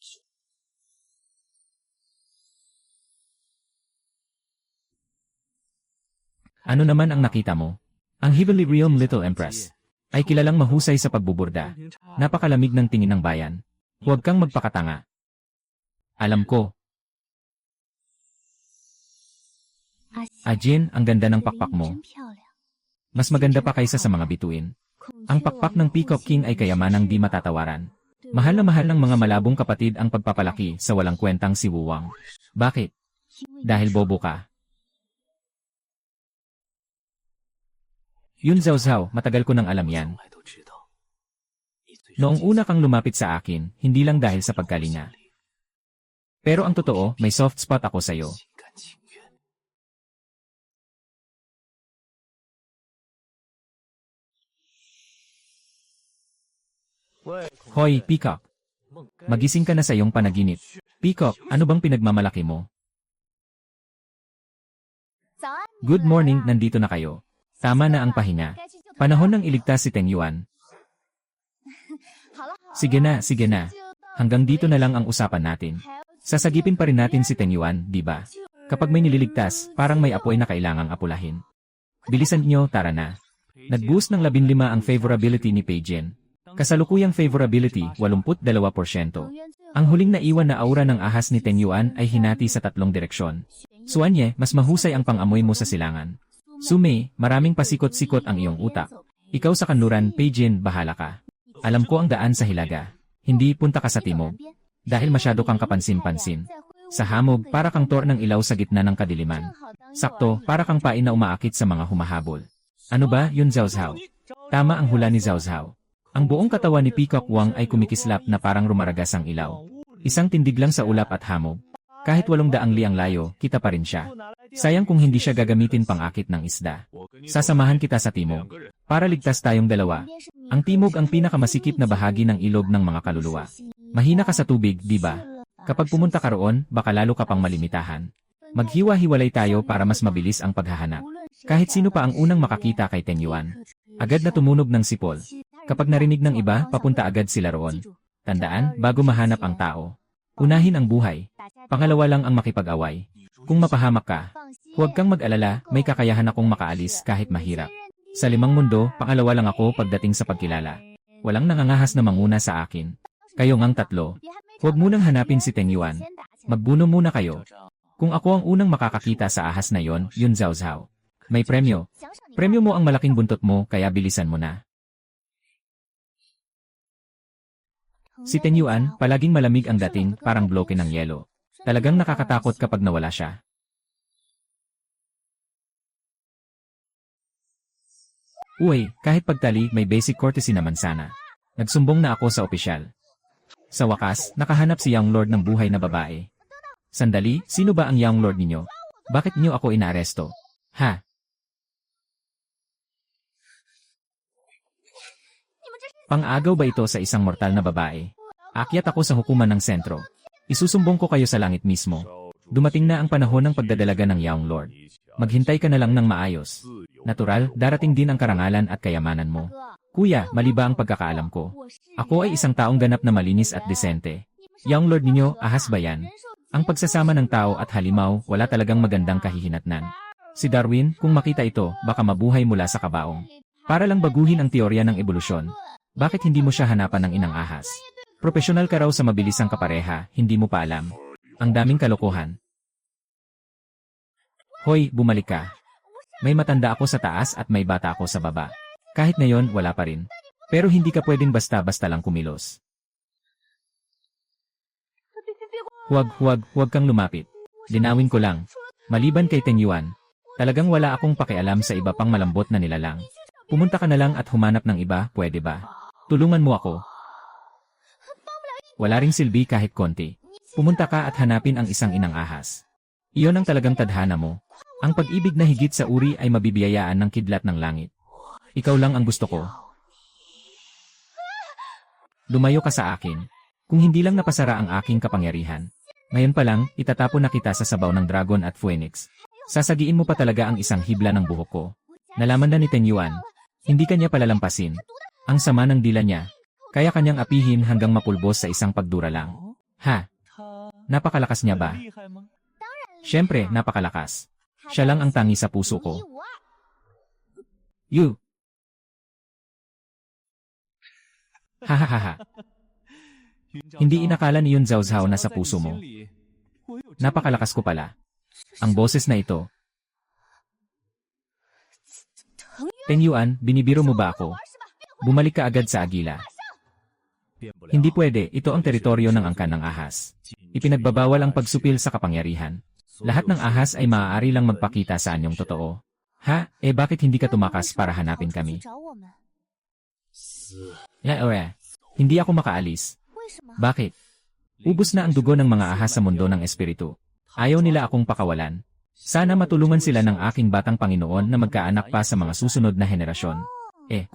Ano naman ang nakita mo? Ang Heavenly Realm Little Empress ay kilalang mahusay sa pagbuburda. Napakalamig ng tingin ng bayan. Huwag kang magpakatanga. Alam ko. Ajin, ang ganda ng pakpak mo. Mas maganda pa kaysa sa mga bituin. Ang pakpak ng Peacock King ay kayamanang di matatawaran. Mahal na mahal ng mga malabong kapatid ang pagpapalaki sa walang kwentang si Wu Wang. Bakit? Dahil bobo ka. Yun Zhao Zhao, matagal ko nang alam yan. Noong una kang lumapit sa akin, hindi lang dahil sa pagkalinga. Pero ang totoo, may soft spot ako sa'yo. Hoy, Peacock. Magising ka na sa iyong panaginip. Peacock, ano bang pinagmamalaki mo? Good morning, nandito na kayo. Tama na ang pahinga. Panahon ng iligtas si Teng Yuan. Sige na, sige na. Hanggang dito na lang ang usapan natin. Sasagipin pa rin natin si Teng Yuan, di ba? Kapag may nililigtas, parang may apoy na kailangang apulahin. Bilisan nyo, tara na. Nag-boost ng 15 ang favorability ni Peijin. Kasalukuyang favorability, 82%. Ang huling naiwan na aura ng ahas ni Teng Yuan ay hinati sa 3 direksyon. Suanye, mas mahusay ang pang-amoy mo sa silangan. Sumei, maraming pasikot-sikot ang iyong utak. Ikaw sa kanluran, Peijin, bahala ka. Alam ko ang daan sa hilaga. Hindi punta ka sa timog. Dahil masyado kang kapansin-pansin. Sa hamog, para kang tor ng ilaw sa gitna ng kadiliman. Sakto, para kang pain na umaakit sa mga humahabol. Ano ba, yun Zhao Zhao? Tama ang hula ni Zhao Zhao. Ang buong katawan ni Peacock Wang ay kumikislap na parang rumaragas ang ilaw. Isang tindig lang sa ulap at hamog. Kahit 800 liang layo, kita pa rin siya. Sayang kung hindi siya gagamitin pang-akit ng isda. Sasamahan kita sa timog. Para ligtas tayong dalawa. Ang timog ang pinakamasikip na bahagi ng ilog ng mga kaluluwa. Mahina ka sa tubig, di ba? Kapag pumunta ka roon, baka lalo ka pang malimitahan. Maghiwa-hiwalay tayo para mas mabilis ang paghahanap. Kahit sino pa ang unang makakita kay Teng Yuan. Agad na tumunog ng sipol. Kapag narinig ng iba, papunta agad sila roon. Tandaan, bago mahanap ang tao. Unahin ang buhay. Pangalawa lang ang makipag-away. Kung mapahamak ka, huwag kang mag-alala, may kakayahan akong makaalis kahit mahirap. Sa 5 mundo, pangalawa lang ako pagdating sa pagkilala. Walang nangangahas na manguna sa akin. Kayo ngang 3. Huwag munang hanapin si Teng Yuan. Magbuno muna kayo. Kung ako ang unang makakakita sa ahas na yon, yun Zhao Zhao. May premyo. Premyo mo ang malaking buntot mo, kaya bilisan mo na. Si Teng Yuan, palaging malamig ang dating, parang bloke ng yelo. Talagang nakakatakot kapag nawala siya. Uy, kahit pagtali, may basic courtesy naman sana. Nagsumbong na ako sa opisyal. Sa wakas, nakahanap si Young Lord ng buhay na babae. Sandali, sino ba ang Young Lord ninyo? Bakit niyo ako inaaresto? Ha? Pang-agaw ba ito sa isang mortal na babae? Akyat ako sa hukuman ng sentro. Isusumbong ko kayo sa langit mismo. Dumating na ang panahon ng pagdadalaga ng Young Lord. Maghintay ka na lang ng maayos. Natural, darating din ang karangalan at kayamanan mo. Kuya, mali ba ang pagkakaalam ko? Ako ay isang taong ganap na malinis at desente. Young Lord ninyo, ahas ba yan? Ang pagsasama ng tao at halimaw, wala talagang magandang kahihinatnan. Si Darwin, kung makita ito, baka mabuhay mula sa kabaong. Para lang baguhin ang teorya ng ebolusyon. Bakit hindi mo siya hanapan ng inang ahas? Profesional ka raw sa mabilisang kapareha, hindi mo pa alam. Ang daming kalokohan. Hoy, bumalik ka. May matanda ako sa taas at may bata ako sa baba. Kahit ngayon, wala pa rin. Pero hindi ka pwedeng basta-basta lang kumilos. Huwag kang lumapit. Linawin ko lang. Maliban kay Teng Yuan, talagang wala akong pakialam sa iba pang malambot na nilalang. Pumunta ka na lang at humanap ng iba, pwede ba? Tulungan mo ako. Wala ring silbi kahit konti. Pumunta ka at hanapin ang isang inang ahas. Iyon ang talagang tadhana mo. Ang pag-ibig na higit sa uri ay mabibiyayaan ng kidlat ng langit. Ikaw lang ang gusto ko. Lumayo ka sa akin. Kung hindi lang napasara ang aking kapangyarihan. Ngayon pa lang, itatapon na kita sa sabaw ng dragon at phoenix. Sasagiin mo pa talaga ang isang hibla ng buhok ko. Nalaman na ni Teng Yuan. Hindi kanya palalampasin. Ang sama ng dila niya. Kaya kanyang apihin hanggang mapulbos sa isang pagdura lang. Ha? Napakalakas niya ba? Siyempre, napakalakas. Siya lang ang tangi sa puso ko. You! Hahaha. Hindi inakala ni Yun Zhao Zhao na sa puso mo. Napakalakas ko pala. Ang boses na ito. Teng Yuan, binibiro mo ba ako? Bumalik ka agad sa agila. Hindi pwede, ito ang teritoryo ng angkan ng ahas. Ipinagbabawal ang pagsupil sa kapangyarihan. Lahat ng ahas ay maaari lang magpakita sa anyong totoo. Ha? Bakit hindi ka tumakas para hanapin kami? Hindi ako makaalis. Bakit? Ubus na ang dugo ng mga ahas sa mundo ng espiritu. Ayaw nila akong pakawalan. Sana matulungan sila ng aking batang Panginoon na magkaanak pa sa mga susunod na henerasyon.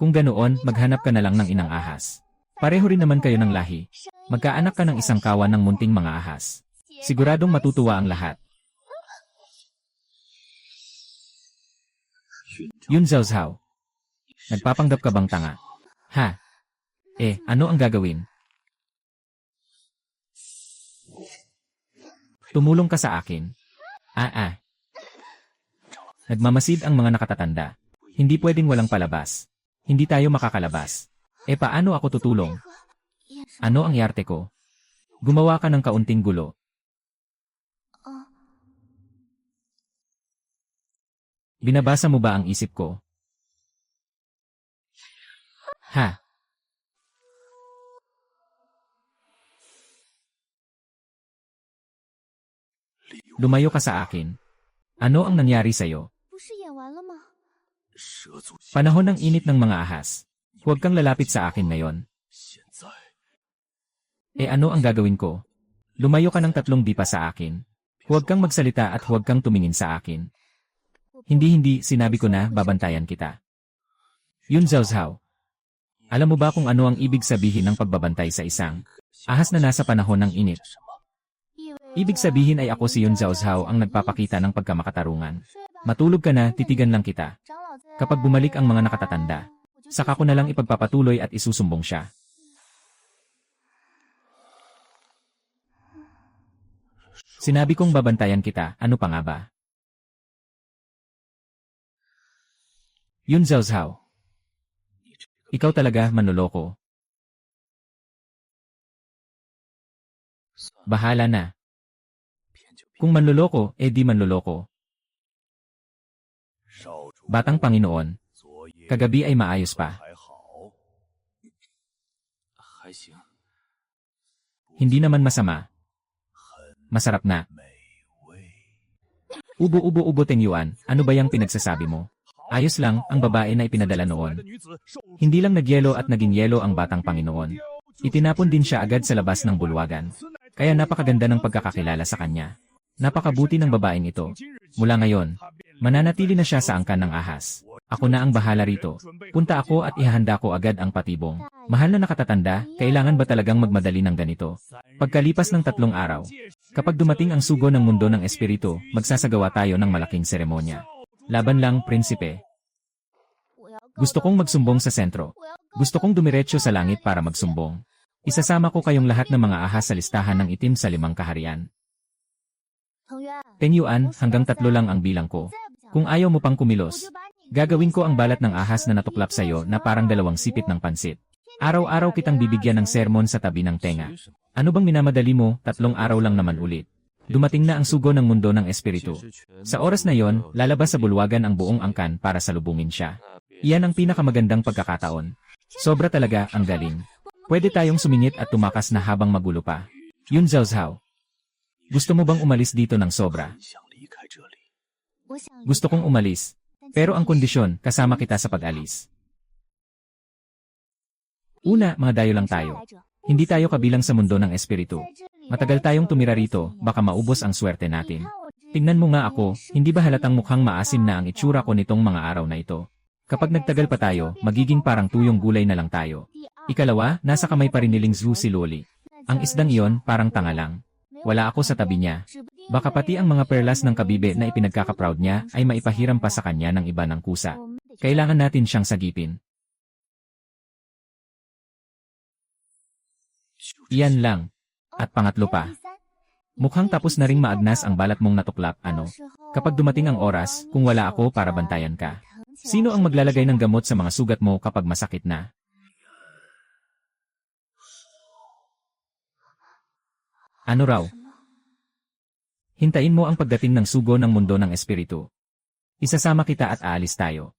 Kung ganoon, maghanap ka na lang ng inang ahas. Pareho rin naman kayo ng lahi. Magkaanak ka ng isang kawan ng munting mga ahas. Siguradong matutuwa ang lahat. Yun Zhao Zhao. Nagpapanggap ka bang tanga? Ha? Ano ang gagawin? Tumulong ka sa akin. Nagmamasid ang mga nakatatanda. Hindi pwedeng walang palabas. Hindi tayo makakalabas. E paano ako tutulong? Ano ang yarte ko? Gumawa ka ng kaunting gulo. Binabasa mo ba ang isip ko? Ha? Lumayo ka sa akin. Ano ang nangyari sa'yo? Panahon ng init ng mga ahas. Huwag kang lalapit sa akin ngayon. E ano ang gagawin ko? Lumayo ka ng 3 dipa sa akin. Huwag kang magsalita at huwag kang tumingin sa akin. Hindi, sinabi ko na babantayan kita. Yun Zhao Zhao. Alam mo ba kung ano ang ibig sabihin ng pagbabantay sa isang ahas na nasa panahon ng init? Ibig sabihin ay ako si Yun Zhao Zhao ang nagpapakita ng pagkamakatarungan. Matulog ka na, titigan lang kita. Kapag bumalik ang mga nakatatanda, saka ko na lang ipagpapatuloy at isusumbong siya. Sinabi kong babantayan kita, ano pa nga ba? Yun Zhao Zhao. Ikaw talaga manloloko. Bahala na. Kung manloloko, di manloloko. Batang Panginoon, kagabi ay maayos pa. Hindi naman masama. Masarap na. Ubo Teng Yuan, ano ba yung pinagsasabi mo? Ayos lang, ang babae na ipinadala noon. Hindi lang nagyelo at naging yelo ang batang Panginoon. Itinapon din siya agad sa labas ng bulwagan. Kaya napakaganda ng pagkakakilala sa kanya. Napakabuti ng babaeng ito. Mula ngayon, mananatili na siya sa angkan ng ahas. Ako na ang bahala rito. Punta ako at ihahanda ko agad ang patibong. Mahal na nakatatanda, kailangan ba talagang magmadali ng ganito? Pagkalipas ng 3 araw, kapag dumating ang sugo ng mundo ng espiritu, magsasagawa tayo ng malaking seremonya. Laban lang, prinsipe. Gusto kong magsumbong sa sentro. Gusto kong dumiretso sa langit para magsumbong. Isasama ko kayong lahat ng mga ahas sa listahan ng itim sa 5 kaharian. Teng Yuan, hanggang 3 lang ang bilang ko. Kung ayaw mo pang kumilos, gagawin ko ang balat ng ahas na natuklap sa'yo na parang 2 sipit ng pansit. Araw-araw kitang bibigyan ng sermon sa tabi ng tenga. Ano bang minamadali mo, 3 araw lang naman ulit. Dumating na ang sugo ng mundo ng espiritu. Sa oras na yon, lalabas sa bulwagan ang buong angkan para salubungin siya. Iyan ang pinakamagandang pagkakataon. Sobra talaga, ang galing. Pwede tayong sumingit at tumakas na habang magulo pa. Yun Zhao Zhao. Gusto mo bang umalis dito ng sobra? Gusto kong umalis. Pero ang kondisyon, kasama kita sa pag-alis. Una, mga dayo lang tayo. Hindi tayo kabilang sa mundo ng espiritu. Matagal tayong tumira rito, baka maubos ang swerte natin. Tingnan mo nga ako, hindi ba halatang mukhang maasim na ang itsura ko nitong mga araw na ito? Kapag nagtagal pa tayo, magiging parang tuyong gulay na lang tayo. Ikalawa, nasa kamay pa rin ni Ling Zhu si Loli. Ang isdang iyon, parang tanga lang. Wala ako sa tabi niya. Baka pati ang mga perlas ng kabibe na ipinagkakaproud niya ay maipahiram pa sa kanya ng iba ng kusa. Kailangan natin siyang sagipin. Iyan lang. At pangatlo pa. Mukhang tapos na ring maagnas ang balat mong natuklap, ano? Kapag dumating ang oras, kung wala ako para bantayan ka. Sino ang maglalagay ng gamot sa mga sugat mo kapag masakit na? Ano raw? Hintayin mo ang pagdating ng sugo ng mundo ng espiritu. Isasama kita at aalis tayo.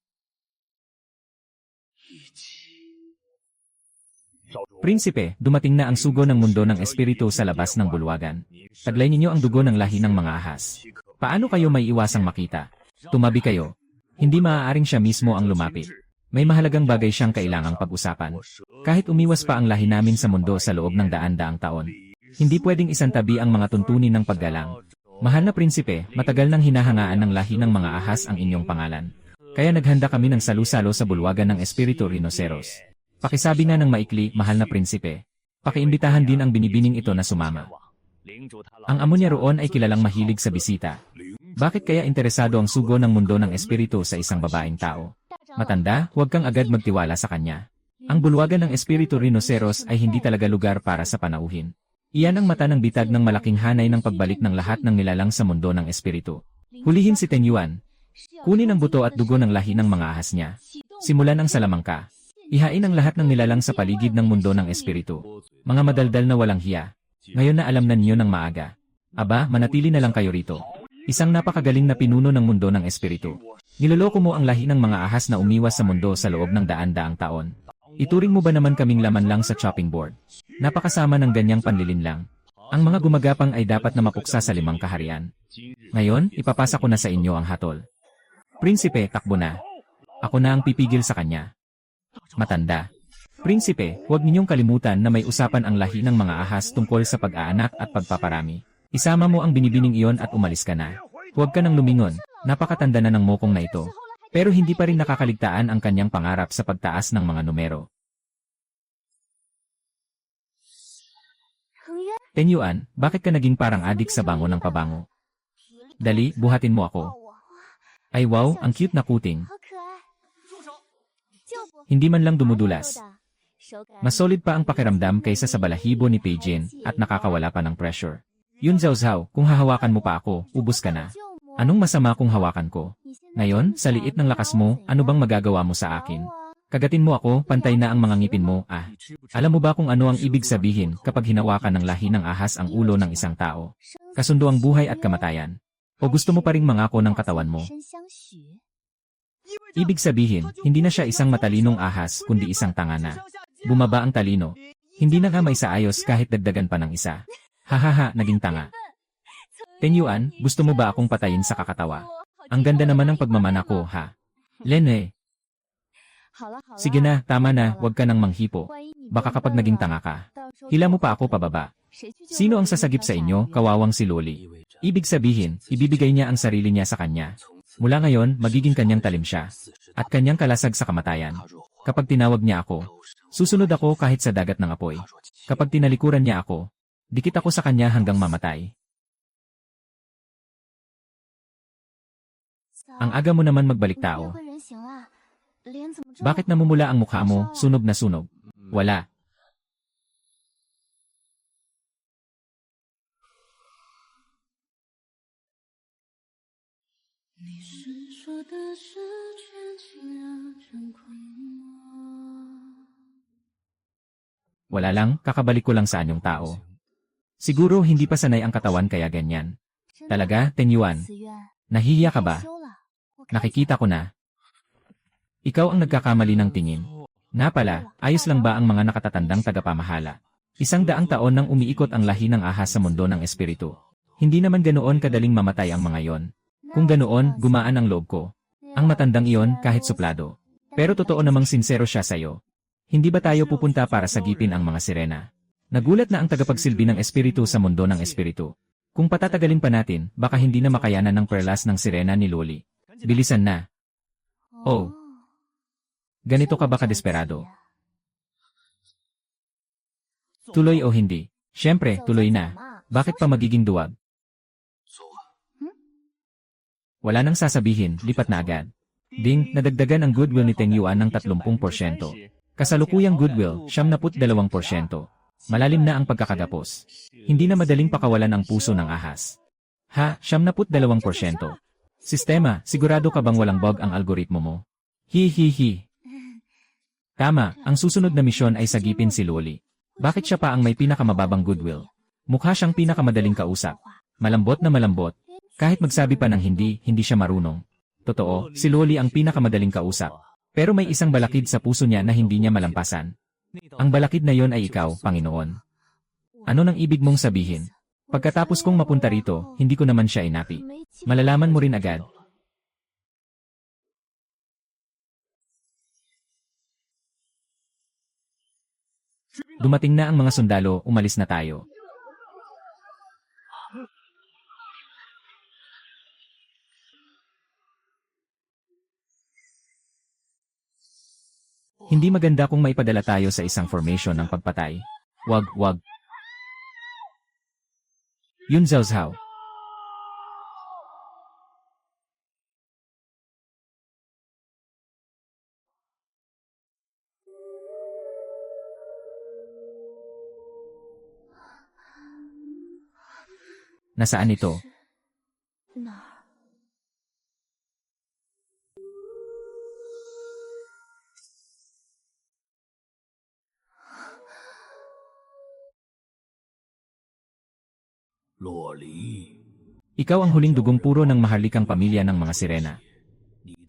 Prinsipe, dumating na ang sugo ng mundo ng espiritu sa labas ng bulwagan. Taglay ninyo ang dugo ng lahi ng mga ahas. Paano kayo may iwasang makita? Tumabi kayo. Hindi maaaring siya mismo ang lumapit. May mahalagang bagay siyang kailangang pag-usapan. Kahit umiwas pa ang lahi namin sa mundo sa loob ng daan-daang taon. Hindi pwedeng isantabi ang mga tuntunin ng paggalang. Mahal na prinsipe, matagal nang hinahangaan ng lahi ng mga ahas ang inyong pangalan. Kaya naghanda kami ng salu-salo sa bulwagan ng Espiritu Rhinoceros. Pakisabi na ng maikli, mahal na prinsipe. Pakiimbitahan din ang binibining ito na sumama. Ang amo niya roon ay kilalang mahilig sa bisita. Bakit kaya interesado ang sugo ng mundo ng espiritu sa isang babaeng tao? Matanda, huwag kang agad magtiwala sa kanya. Ang bulwagan ng Espiritu Rhinoceros ay hindi talaga lugar para sa panauhin. Iyan ang mata ng bitag ng malaking hanay ng pagbalik ng lahat ng nilalang sa mundo ng espiritu. Hulihin si Teng Yuan. Kunin ang buto at dugo ng lahi ng mga ahas niya. Simulan ang salamangka. Ihain ang lahat ng nilalang sa paligid ng mundo ng espiritu. Mga madaldal na walang hiya. Ngayon na alam na ninyo ng maaga. Aba, manatili na lang kayo rito. Isang napakagaling na pinuno ng mundo ng espiritu. Niloloko mo ang lahi ng mga ahas na umiwas sa mundo sa loob ng daan-daang taon. Ituring mo ba naman kaming laman lang sa chopping board? Napakasama ng ganyang panlilinlang. Ang mga gumagapang ay dapat na mapuksa sa 5 kaharian. Ngayon, ipapasa ko na sa inyo ang hatol. Prinsipe, takbo na. Ako na ang pipigil sa kanya. Matanda. Prinsipe, huwag ninyong kalimutan na may usapan ang lahi ng mga ahas tungkol sa pag-aanak at pagpaparami. Isama mo ang binibining iyon at umalis ka na. Huwag ka nang lumingon, napakatanda na ng mokong na ito. Pero hindi pa rin nakakaligtaan ang kanyang pangarap sa pagtaas ng mga numero. Tenyuan, bakit ka naging parang adik sa bango ng pabango? Dali, buhatin mo ako. Ay wow, ang cute na kuting. Hindi man lang dumudulas. Mas solid pa ang pakiramdam kaysa sa balahibo ni Peijin at nakakawala pa ng pressure. Yun Zhao Zhao, kung hahawakan mo pa ako, ubos ka na. Anong masama kung hawakan ko? Ngayon, sa liit ng lakas mo, ano bang magagawa mo sa akin? Kagatin mo ako, pantay na ang mga ngipin mo, ah. Alam mo ba kung ano ang ibig sabihin kapag hinawakan ng lahi ng ahas ang ulo ng isang tao? Kasundo ang buhay at kamatayan. O gusto mo pa ring mangako ng katawan mo? Ibig sabihin, hindi na siya isang matalinong ahas kundi isang tanga na. Bumaba ang talino. Hindi na nga may saayos kahit dagdagan pa ng isa. Hahaha, naging tanga. Tenyuan, gusto mo ba akong patayin sa kakatawa? Ang ganda naman ng pagmamana ko, ha? Lene. Sige na, tama na, huwag ka nang manghipo. Baka kapag naging tanga ka, hila mo pa ako pababa. Sino ang sasagip sa inyo, kawawang si Loli? Ibig sabihin, ibibigay niya ang sarili niya sa kanya. Mula ngayon, magiging kanyang talim siya. At kanyang kalasag sa kamatayan. Kapag tinawag niya ako, susunod ako kahit sa dagat ng apoy. Kapag tinalikuran niya ako, dikit ako sa kanya hanggang mamatay. Ang aga mo naman magbalik tao. Bakit namumula ang mukha mo, sunog na sunog? Wala. Wala lang, kakabalik ko lang sa anyong tao. Siguro hindi pa sanay ang katawan kaya ganyan. Talaga, Tenyuan? Nahihiya ka ba? Nakikita ko na. Ikaw ang nagkakamali ng tingin. Na pala, ayos lang ba ang mga nakatatandang tagapamahala? 100 taon nang umiikot ang lahi ng ahas sa mundo ng espiritu. Hindi naman ganoon kadaling mamatay ang mga yon. Kung ganoon, gumaan ang loob ko. Ang matandang iyon kahit suplado. Pero totoo namang sincero siya sa'yo. Hindi ba tayo pupunta para sagipin ang mga sirena? Nagulat na ang tagapagsilbi ng espiritu sa mundo ng espiritu. Kung patatagalin pa natin, baka hindi na makayanan ng perlas ng sirena ni Loli. Bilisan na. Oh. Ganito ka ba kadesperado? Tuloy o hindi? Siyempre, tuloy na. Bakit pa magiging duwag? Wala nang sasabihin, lipat na agad. Ding, nadagdagan ang goodwill ni Teng Yuan ng 30%. Kasalukuyang goodwill, 72%. Malalim na ang pagkakagapos. Hindi na madaling pakawalan ang puso ng ahas. Ha, 72%. Sistema, sigurado ka bang walang bug ang algoritmo mo? Hi. Tama, ang susunod na misyon ay sagipin si Loli. Bakit siya pa ang may pinakamababang goodwill? Mukha siyang pinakamadaling kausap. Malambot na malambot. Kahit magsabi pa ng hindi, hindi siya marunong. Totoo, si Loli ang pinakamadaling kausap. Pero may isang balakid sa puso niya na hindi niya malampasan. Ang balakid na yon ay ikaw, Panginoon. Ano nang ibig mong sabihin? Pagkatapos kong mapunta rito, hindi ko naman siya inapi. Malalaman mo rin agad. Dumating na ang mga sundalo, umalis na tayo. Hindi maganda kung maipadala tayo sa isang formation ng pagpatay. Wag. Yun Zhao Zhao. Nasaan ito? Ikaw ang huling dugong puro ng maharlikang pamilya ng mga sirena.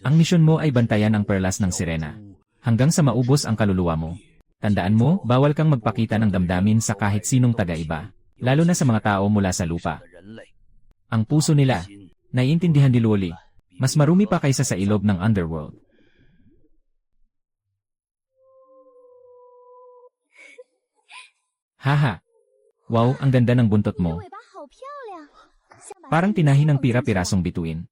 Ang misyon mo ay bantayan ang perlas ng sirena. Hanggang sa maubos ang kaluluwa mo. Tandaan mo, bawal kang magpakita ng damdamin sa kahit sinong taga-iba. Lalo na sa mga tao mula sa lupa. Ang puso nila, naiintindihan ni Luoli, mas marumi pa kaysa sa ilog ng underworld. Haha. Wow, ang ganda ng buntot mo. Parang tinahi ng pira-pirasong bituin.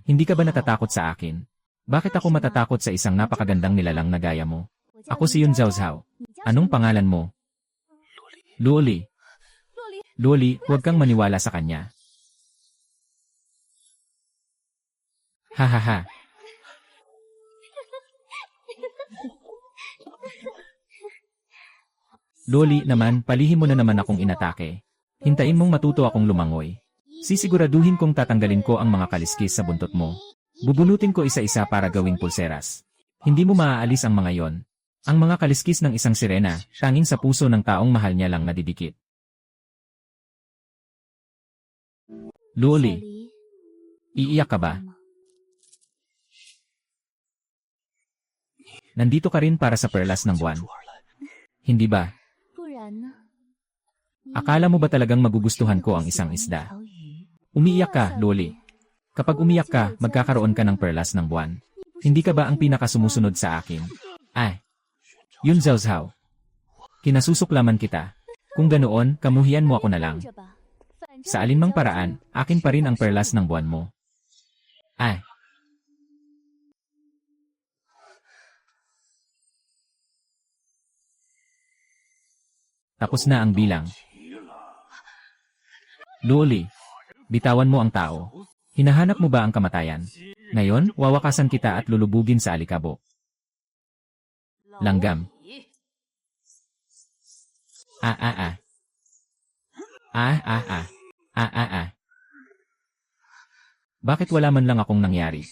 Hindi ka ba natatakot sa akin? Bakit ako matatakot sa isang napakagandang nilalang na gaya mo? Ako si Yun Zhao Zhao. Anong pangalan mo? Luoli. Luoli, huwag kang maniwala sa kanya. Hahaha. Luoli naman, palihim mo na naman akong inatake. Hintayin mong matuto akong lumangoy. Sisiguraduhin kong tatanggalin ko ang mga kaliskis sa buntot mo. Bubunutin ko isa-isa para gawing pulseras. Hindi mo maaalis ang mga yon. Ang mga kaliskis ng isang sirena, tanging sa puso ng taong mahal niya lang nadidikit. Luoli, iiyak ka ba? Nandito ka rin para sa perlas ng buwan. Hindi ba? Akala mo ba talagang magugustuhan ko ang isang isda? Umiiyak ka, Luoli. Kapag umiyak ka, magkakaroon ka ng perlas ng buwan. Hindi ka ba ang pinakasumusunod sa akin? Ay, Yun Zhao Zhao. Kinasusuklaman kita. Kung ganoon, kamuhian mo ako na lang. Sa alinmang paraan, akin pa rin ang perlas ng buwan mo. Ay. Tapos na ang bilang. Luoli, bitawan mo ang tao. Hinahanap mo ba ang kamatayan? Ngayon, wawakasan kita at lulubugin sa alikabok. Langgam. Bakit wala man lang akong nangyari?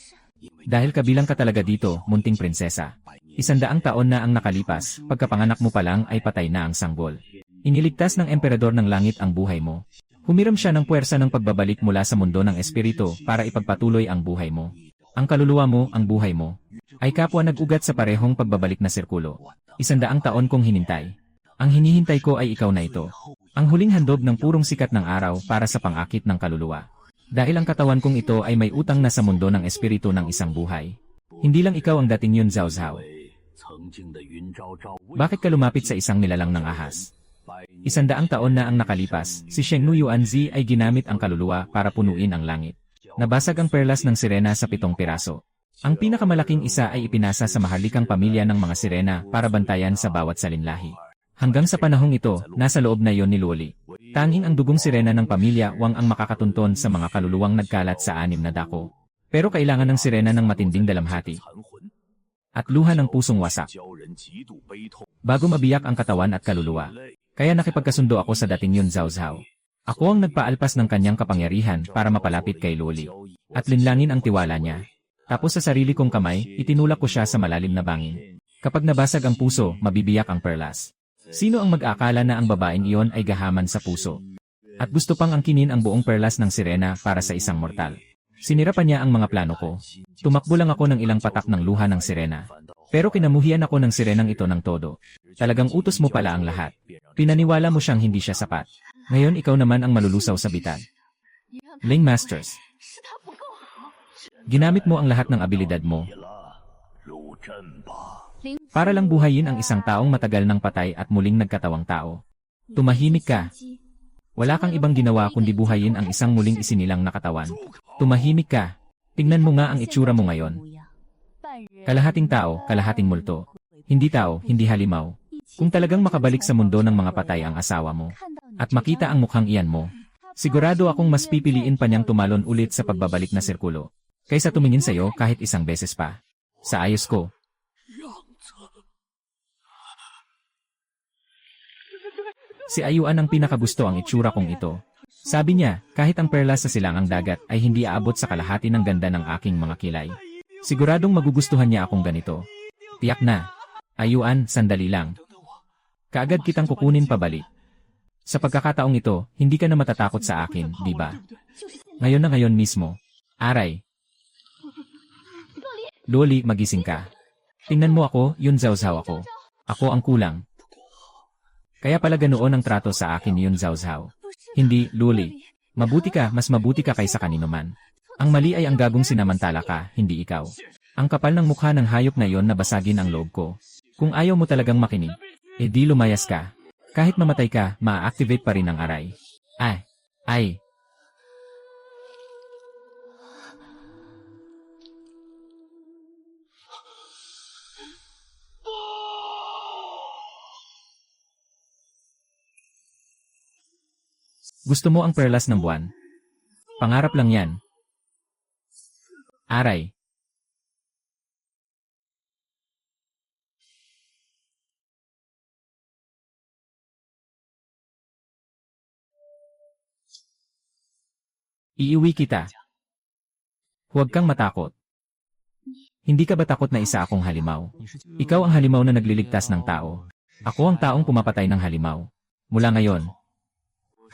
Dahil kabilang ka talaga dito, munting prinsesa. 100 taon na ang nakalipas, pagkapanganak mo pa lang ay patay na ang sanggol. Iniligtas ng emperador ng langit ang buhay mo. Humiram siya ng puwersa ng pagbabalik mula sa mundo ng espiritu para ipagpatuloy ang buhay mo. Ang kaluluwa mo, ang buhay mo, ay kapwa nag-ugat sa parehong pagbabalik na sirkulo. 100 taon kong hinintay. Ang hinihintay ko ay ikaw na ito. Ang huling handog ng purong sikat ng araw para sa pangakit ng kaluluwa. Dahil ang katawan kong ito ay may utang na sa mundo ng espiritu ng isang buhay. Hindi lang ikaw ang dating Yun Zhao Zhao. Bakit ka lumapit sa isang nilalang ng ahas? 100 taon na ang nakalipas, si Sheng Nu Yuanzi ay ginamit ang kaluluwa para punuin ang langit. Nabasag ang perlas ng sirena sa 7 piraso. Ang pinakamalaking isa ay ipinasa sa maharlikang pamilya ng mga sirena para bantayan sa bawat salinlahi. Hanggang sa panahong ito, nasa loob na yon ni Luoli. Tanging ang dugong sirena ng pamilya Wang ang makakatunton sa mga kaluluwang nagkalat sa 6 na dako. Pero kailangan ng sirena ng matinding dalamhati at luha ng pusong wasak bago mabiyak ang katawan at kaluluwa. Kaya nakipagkasundo ako sa dating Yun Zhao Zhao. Ako ang nagpaalpas ng kanyang kapangyarihan para mapalapit kay Luoli at linlangin ang tiwala niya. Tapos sa sarili kong kamay, itinulak ko siya sa malalim na bangin. Kapag nabasag ang puso, mabibiyak ang perlas. Sino ang mag-aakala na ang babaeng iyon ay gahaman sa puso? At gusto pang angkinin ang buong perlas ng sirena para sa isang mortal. Sinira pa niya ang mga plano ko. Tumakbo lang ako ng ilang patak ng luha ng sirena. Pero kinamuhian ako ng sirenang ito ng todo. Talagang utos mo pala ang lahat. Pinaniwala mo siyang hindi siya sapat. Ngayon ikaw naman ang malulusaw sa bitan. Ling Masters. Ginamit mo ang lahat ng abilidad mo para lang buhayin ang isang taong matagal nang patay at muling nagkatawang tao. Tumahimik ka. Wala kang ibang ginawa kundi buhayin ang isang muling isinilang na katawan. Tumahimik ka. Tingnan mo nga ang itsura mo ngayon. Kalahating tao, kalahating multo. Hindi tao, hindi halimaw. Kung talagang makabalik sa mundo ng mga patay ang asawa mo, at makita ang mukhang iyan mo, sigurado akong mas pipiliin pa niyang tumalon ulit sa pagbabalik na sirkulo, kaysa tumingin sa'yo kahit isang beses pa. Sa ayos ko. Si Ayuan ang pinakagusto ang itsura kong ito. Sabi niya, kahit ang perlas sa silangang dagat ay hindi aabot sa kalahati ng ganda ng aking mga kilay. Siguradong magugustuhan niya akong ganito. Tiyak na. Ayuan, sandali lang. Kaagad kitang kukunin pabalik. Sa pagkakataong ito, hindi ka na matatakot sa akin, di ba? Ngayon na ngayon mismo. Aray. Loli, magising ka. Tingnan mo ako, Yun Zhao Zhao ako. Ako ang kulang. Kaya pala ganoon ang trato sa akin Yun Zhao Zhao. Hindi, Loli. Mabuti ka, mas mabuti ka kaysa kanino man. Ang mali ay ang gagong sinamantala ka, hindi ikaw. Ang kapal ng mukha ng hayop na yon na basagin ang loob ko. Kung ayaw mo talagang makinig, di lumayas ka. Kahit mamatay ka, ma-activate pa rin ang aray. Ay. Gusto mo ang perlas ng buwan? Pangarap lang yan. Aray. Iiwi kita. Huwag kang matakot. Hindi ka ba takot na isa akong halimaw? Ikaw ang halimaw na nagliligtas ng tao. Ako ang taong pumapatay ng halimaw. Mula ngayon,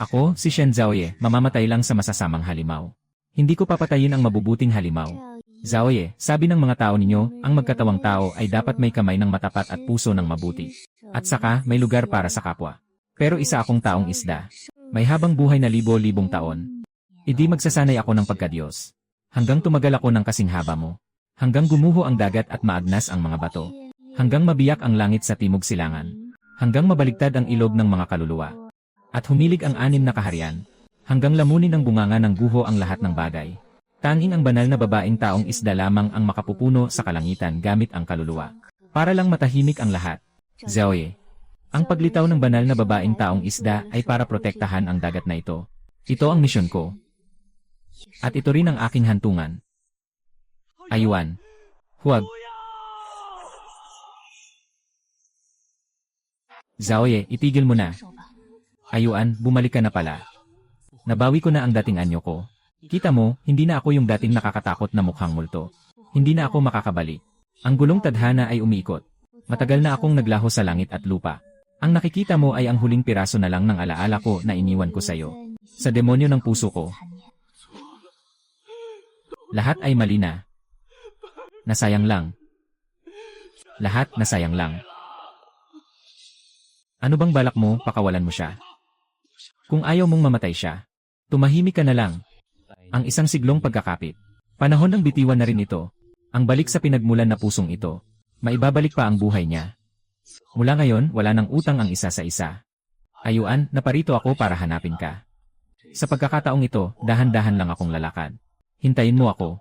ako, si Shen Zhaoye, mamamatay lang sa masasamang halimaw. Hindi ko papatayin ang mabubuting halimaw. Zhaoye, sabi ng mga tao ninyo, ang magkatawang tao ay dapat may kamay ng matapat at puso ng mabuti. At saka, may lugar para sa kapwa. Pero isa akong taong isda. May habang buhay na libo-libong taon. Hindi magsasanay ako ng pagkadiyos. Hanggang tumagal ako ng kasing haba mo. Hanggang gumuho ang dagat at maagnas ang mga bato. Hanggang mabiyak ang langit sa timog silangan. Hanggang mabaligtad ang ilog ng mga kaluluwa. At humilig ang 6 na kaharian, hanggang lamunin ng bunganga ng guho ang lahat ng bagay. Tanging ang banal na babaeng taong isda lamang ang makapupuno sa kalangitan gamit ang kaluluwa. Para lang matahimik ang lahat. Zhaoye. Ang paglitaw ng banal na babaeng taong isda ay para protektahan ang dagat na ito. Ito ang misyon ko. At ito rin ang aking hantungan. Ayuan. Huwag. Zhaoye, itigil mo na. Ayuan, bumalik ka na pala. Nabawi ko na ang dating anyo ko. Kita mo, hindi na ako yung dating nakakatakot na mukhang multo. Hindi na ako makakabalik. Ang gulong tadhana ay umiikot. Matagal na akong naglaho sa langit at lupa. Ang nakikita mo ay ang huling piraso na lang ng alaala ko na iniwan ko sa'yo. Sa demonyo ng puso ko. Lahat ay mali na. Nasayang lang. Lahat nasayang lang. Ano bang balak mo, pakawalan mo siya? Kung ayaw mong mamatay siya, tumahimik ka na lang. Ang isang siglong pagkakapit. Panahon ng bitiwan na rin ito. Ang balik sa pinagmulan na pusong ito. Maibabalik pa ang buhay niya. Mula ngayon, wala nang utang ang isa sa isa. Ayuan, naparito ako para hanapin ka. Sa pagkakataong ito, dahan-dahan lang akong lalakad. Hintayin mo ako.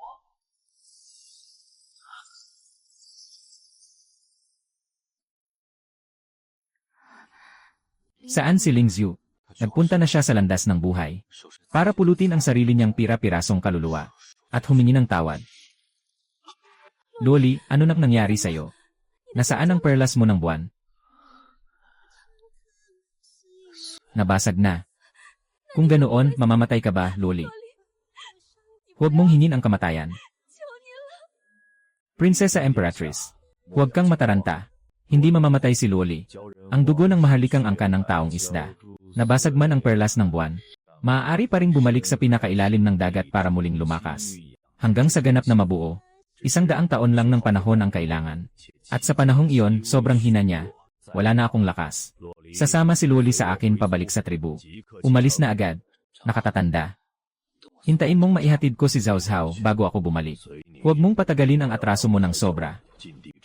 Saan si Ling Xiu? Nagpunta na siya sa landas ng buhay. Para pulutin ang sarili niyang pira-pirasong kaluluwa. At humingi ng tawad. Loli, ano nang nangyari sa'yo? Nasaan ang perlas mo ng buwan? Nabasag na. Kung ganoon, mamamatay ka ba, Loli? Huwag mong hingin ang kamatayan. Prinsesa Emperatrice. Huwag kang mataranta. Hindi mamamatay si Loli. Ang dugo ng mahalikang angkan ng taong isda. Nabasag man ang perlas ng buwan. Maaari pa ring bumalik sa pinakailalim ng dagat para muling lumakas. Hanggang sa ganap na mabuo. 100 taon lang ng panahon ang kailangan. At sa panahong iyon, sobrang hina niya. Wala na akong lakas. Sasama si Loli sa akin pabalik sa tribu. Umalis na agad. Nakatatanda. Hintayin mong maihatid ko si Zhao Zhao bago ako bumalik. Huwag mong patagalin ang atraso mo ng sobra.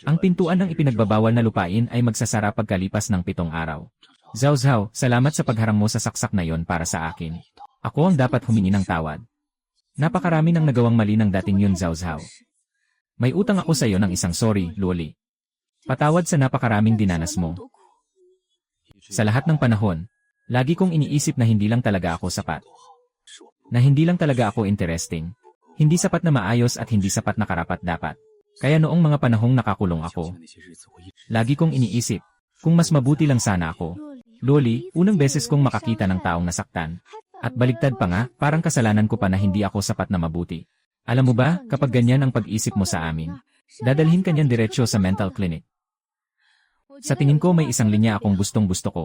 Ang pintuan ng ipinagbabawal na lupain ay magsasara pagkalipas ng 7 araw. Zhao Zhao, salamat sa pagharang mo sa saksak na yon para sa akin. Ako ang dapat humingi ng tawad. Napakarami ng nagawang mali ng dating yun, Zhao Zhao. May utang ako sa iyo ng isang sorry, Loli. Patawad sa napakaraming dinanas mo. Sa lahat ng panahon, lagi kong iniisip na hindi lang talaga ako sapat. Na hindi lang talaga ako interesting. Hindi sapat na maayos at hindi sapat na karapat-dapat. Kaya noong mga panahong nakakulong ako, lagi kong iniisip, kung mas mabuti lang sana ako. Loli, unang beses kong makakita ng taong nasaktan. At baligtad pa nga, parang kasalanan ko pa na hindi ako sapat na mabuti. Alam mo ba, kapag ganyan ang pag-isip mo sa amin, dadalhin kanyan diretsyo sa mental clinic. Sa tingin ko may isang linya akong gustong-gusto ko.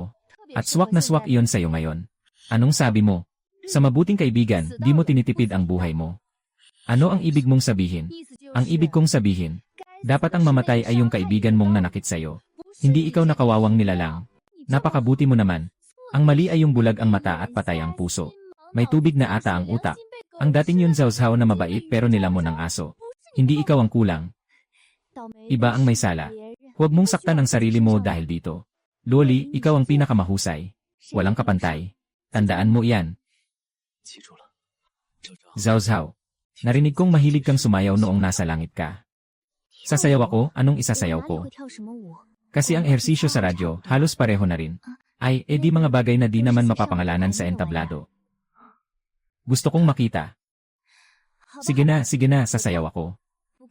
At swak na swak iyon sa'yo ngayon. Anong sabi mo? Sa mabuting kaibigan, di mo tinitipid ang buhay mo. Ano ang ibig mong sabihin? Ang ibig kong sabihin, dapat ang mamatay ay yung kaibigan mong nanakit sa'yo. Hindi ikaw na kawawang nilalang. Napakabuti mo naman. Ang mali ay yung bulag ang mata at patay ang puso. May tubig na ata ang utak. Ang dating Yun Zhao na mabait pero nilamon ng aso. Hindi ikaw ang kulang. Iba ang may sala. Huwag mong saktan ang sarili mo dahil dito. Luoli, ikaw ang pinakamahusay. Walang kapantay. Tandaan mo iyan. Zhao Zhao. Narinig kong mahilig kang sumayaw noong nasa langit ka. Sasayaw ako, anong isasayaw ko? Kasi ang ehersisyo sa radyo, halos pareho na rin. Ay, di mga bagay na di naman mapapangalanan sa entablado. Gusto kong makita. Sige na, sasayaw ako.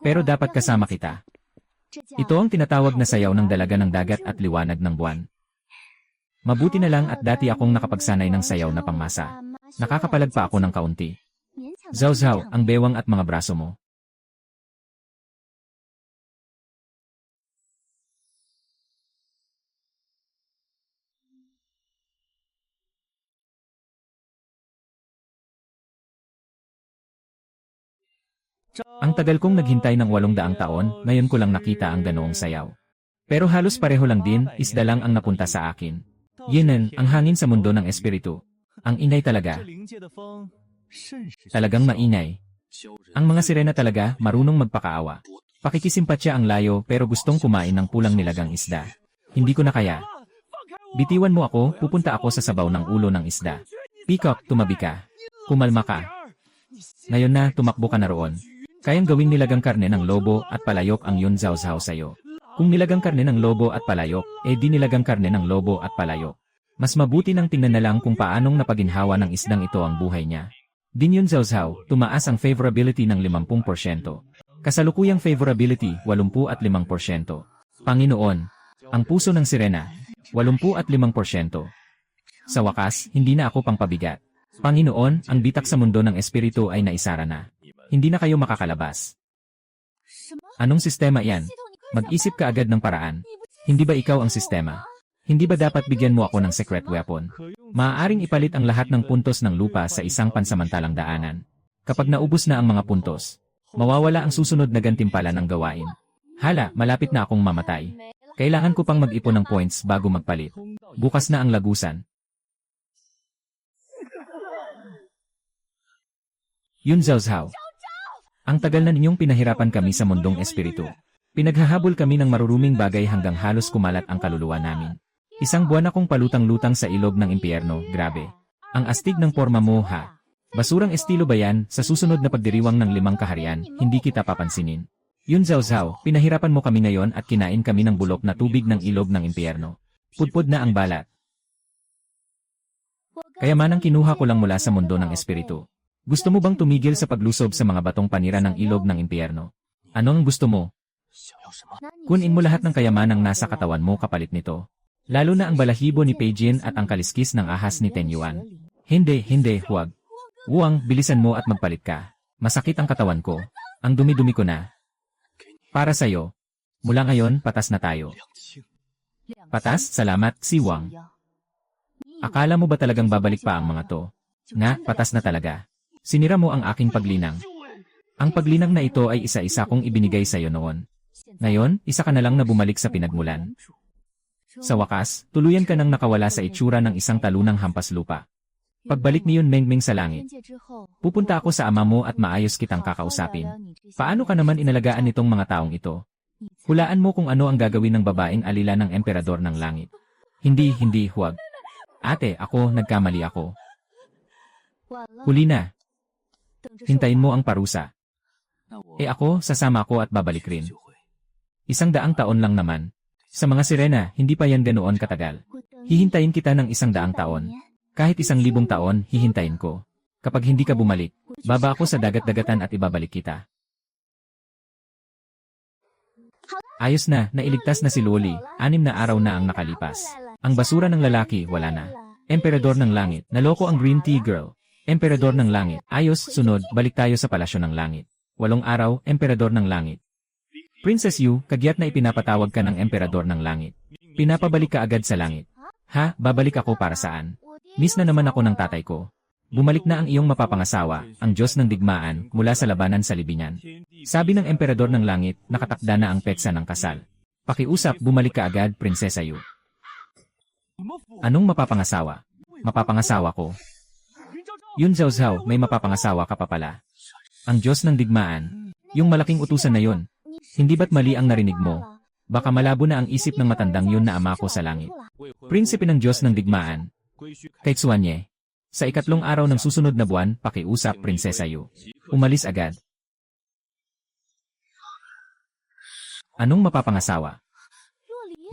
Pero dapat kasama kita. Ito ang tinatawag na sayaw ng dalaga ng dagat at liwanag ng buwan. Mabuti na lang at dati akong nakapagsanay ng sayaw na pangmasa. Nakakapalag pa ako ng kaunti. Zhao Zhao, ang bewang at mga braso mo. Ang tagal kong naghintay ng 800 taon, ngayon ko lang nakita ang ganoong sayaw. Pero halos pareho lang din, isda lang ang napunta sa akin. Yun ang hangin sa mundo ng espiritu. Ang ingay talaga. Talagang maingay. Ang mga sirena talaga, marunong magpakaawa. Pakikisimpatya ang layo pero gustong kumain ng pulang nilagang isda. Hindi ko na kaya. Bitiwan mo ako, pupunta ako sa sabaw ng ulo ng isda. Peacock, tumabi ka. Kumalma ka. Ngayon na, tumakbo ka na roon. Kayang gawing nilagang karne ng lobo at palayok ang Yun Zhao Zhao sa'yo. Kung nilagang karne ng lobo at palayok, di nilagang karne ng lobo at palayok. Mas mabuti nang tingnan na lang kung paanong napaginhawa ng isdang ito ang buhay niya. Din Yun Zhao Zhao, tumaas ang favorability ng 50%. Kasalukuyang favorability, 85%. Panginoon, ang puso ng sirena, 85%. Sa wakas, hindi na ako pangpabigat. Panginoon, ang bitak sa mundo ng espiritu ay naisara na. Hindi na kayo makakalabas. Anong sistema yan? Mag-isip ka agad ng paraan. Hindi ba ikaw ang sistema? Hindi ba dapat bigyan mo ako ng secret weapon? Maaaring ipalit ang lahat ng puntos ng lupa sa isang pansamantalang daanan. Kapag naubos na ang mga puntos, mawawala ang susunod na gantimpala ng gawain. Hala, malapit na akong mamatay. Kailangan ko pang mag-ipon ng points bago magpalit. Bukas na ang lagusan. Yun Zhao Zhao. Ang tagal na ninyong pinahirapan kami sa mundong espiritu. Pinaghahabol kami ng maruruming bagay hanggang halos kumalat ang kaluluwa namin. Isang buwan akong palutang-lutang sa ilog ng impyerno, grabe. Ang astig ng porma mo ha. Basurang estilo ba yan, sa susunod na pagdiriwang ng 5 kaharian, hindi kita papansinin. Yun Zhao Zhao, pinahirapan mo kami ngayon at kinain kami ng bulok na tubig ng ilog ng impyerno. Pudpud na ang balat. Kaya manang kinuha ko lang mula sa mundo ng espiritu. Gusto mo bang tumigil sa paglusob sa mga batong panira ng ilog ng impyerno? Ano ang gusto mo? Kunin mo lahat ng kayamanang nasa katawan mo kapalit nito. Lalo na ang balahibo ni Peijin at ang kaliskis ng ahas ni Ten Yuan. Hindi, huwag. Wuang, bilisan mo at magpalit ka. Masakit ang katawan ko. Ang dumi-dumi ko na. Para sa'yo. Mula ngayon, patas na tayo. Patas, salamat, si Wang. Akala mo ba talagang babalik pa ang mga to? Nga, patas na talaga. Sinira mo ang aking paglinang. Ang paglinang na ito ay isa-isa kong ibinigay sa iyo noon. Ngayon, isa ka na lang na bumalik sa pinagmulan. Sa wakas, tuluyan ka nang nakawala sa itsura ng isang talunang hampas lupa. Pagbalik ni Yun Mengmeng sa langit, pupunta ako sa ama mo at maayos kitang kakausapin. Paano ka naman inalagaan nitong mga taong ito? Hulaan mo kung ano ang gagawin ng babaeng alila ng emperador ng langit. Hindi, huwag. Ate, nagkamali ako. Huli na. Hintayin mo ang parusa. Ako, sasama ko at babalik rin. 100 taon lang naman. Sa mga sirena, hindi pa yan ganoon katagal. Hihintayin kita ng 100 taon. Kahit 1,000 taon, hihintayin ko. Kapag hindi ka bumalik, baba ako sa dagat-dagatan at ibabalik kita. Ayos na, nailigtas na si Luoli, 6 na araw na ang nakalipas. Ang basura ng lalaki, wala na. Emperador ng langit, naloko ang Green Tea Girl. Emperador ng langit, ayos, sunod, balik tayo sa palasyo ng langit. 8 araw, Emperador ng langit. Princess Yu, kagyat na ipinapatawag ka ng Emperador ng langit. Pinapabalik ka agad sa langit. Ha, babalik ako para saan? Miss na naman ako ng tatay ko. Bumalik na ang iyong mapapangasawa, ang Diyos ng digmaan, mula sa labanan sa libingan. Sabi ng Emperador ng Langit, nakatakda na ang petsa ng kasal. Pakiusap, bumalik ka agad, Prinsesa Yu. Anong mapapangasawa? Mapapangasawa ko. Yun Zhao Zhao, may mapapangasawa ka pa pala. Ang Diyos ng digmaan, yung malaking utusan na yun. Hindi ba't mali ang narinig mo? Baka malabo na ang isip ng matandang yun na ama ko sa langit. Prinsipe ng Diyos ng digmaan. Kay Xuanye. Sa ikatlong araw ng susunod na buwan, pakiusap, Prinsesa Yu. Umalis agad. Anong mapapangasawa?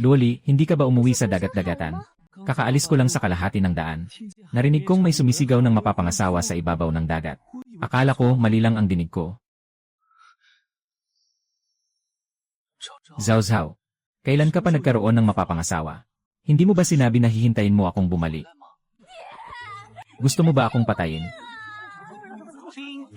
Luoli, hindi ka ba umuwi sa dagat-dagatan? Kakaalis ko lang sa kalahati ng daan. Narinig kong may sumisigaw ng mapapangasawa sa ibabaw ng dagat. Akala ko mali lang ang dinig ko. Zhao Zhao, kailan ka pa nagkaroon ng mapapangasawa? Hindi mo ba sinabi na hihintayin mo akong bumalik? Gusto mo ba akong patayin?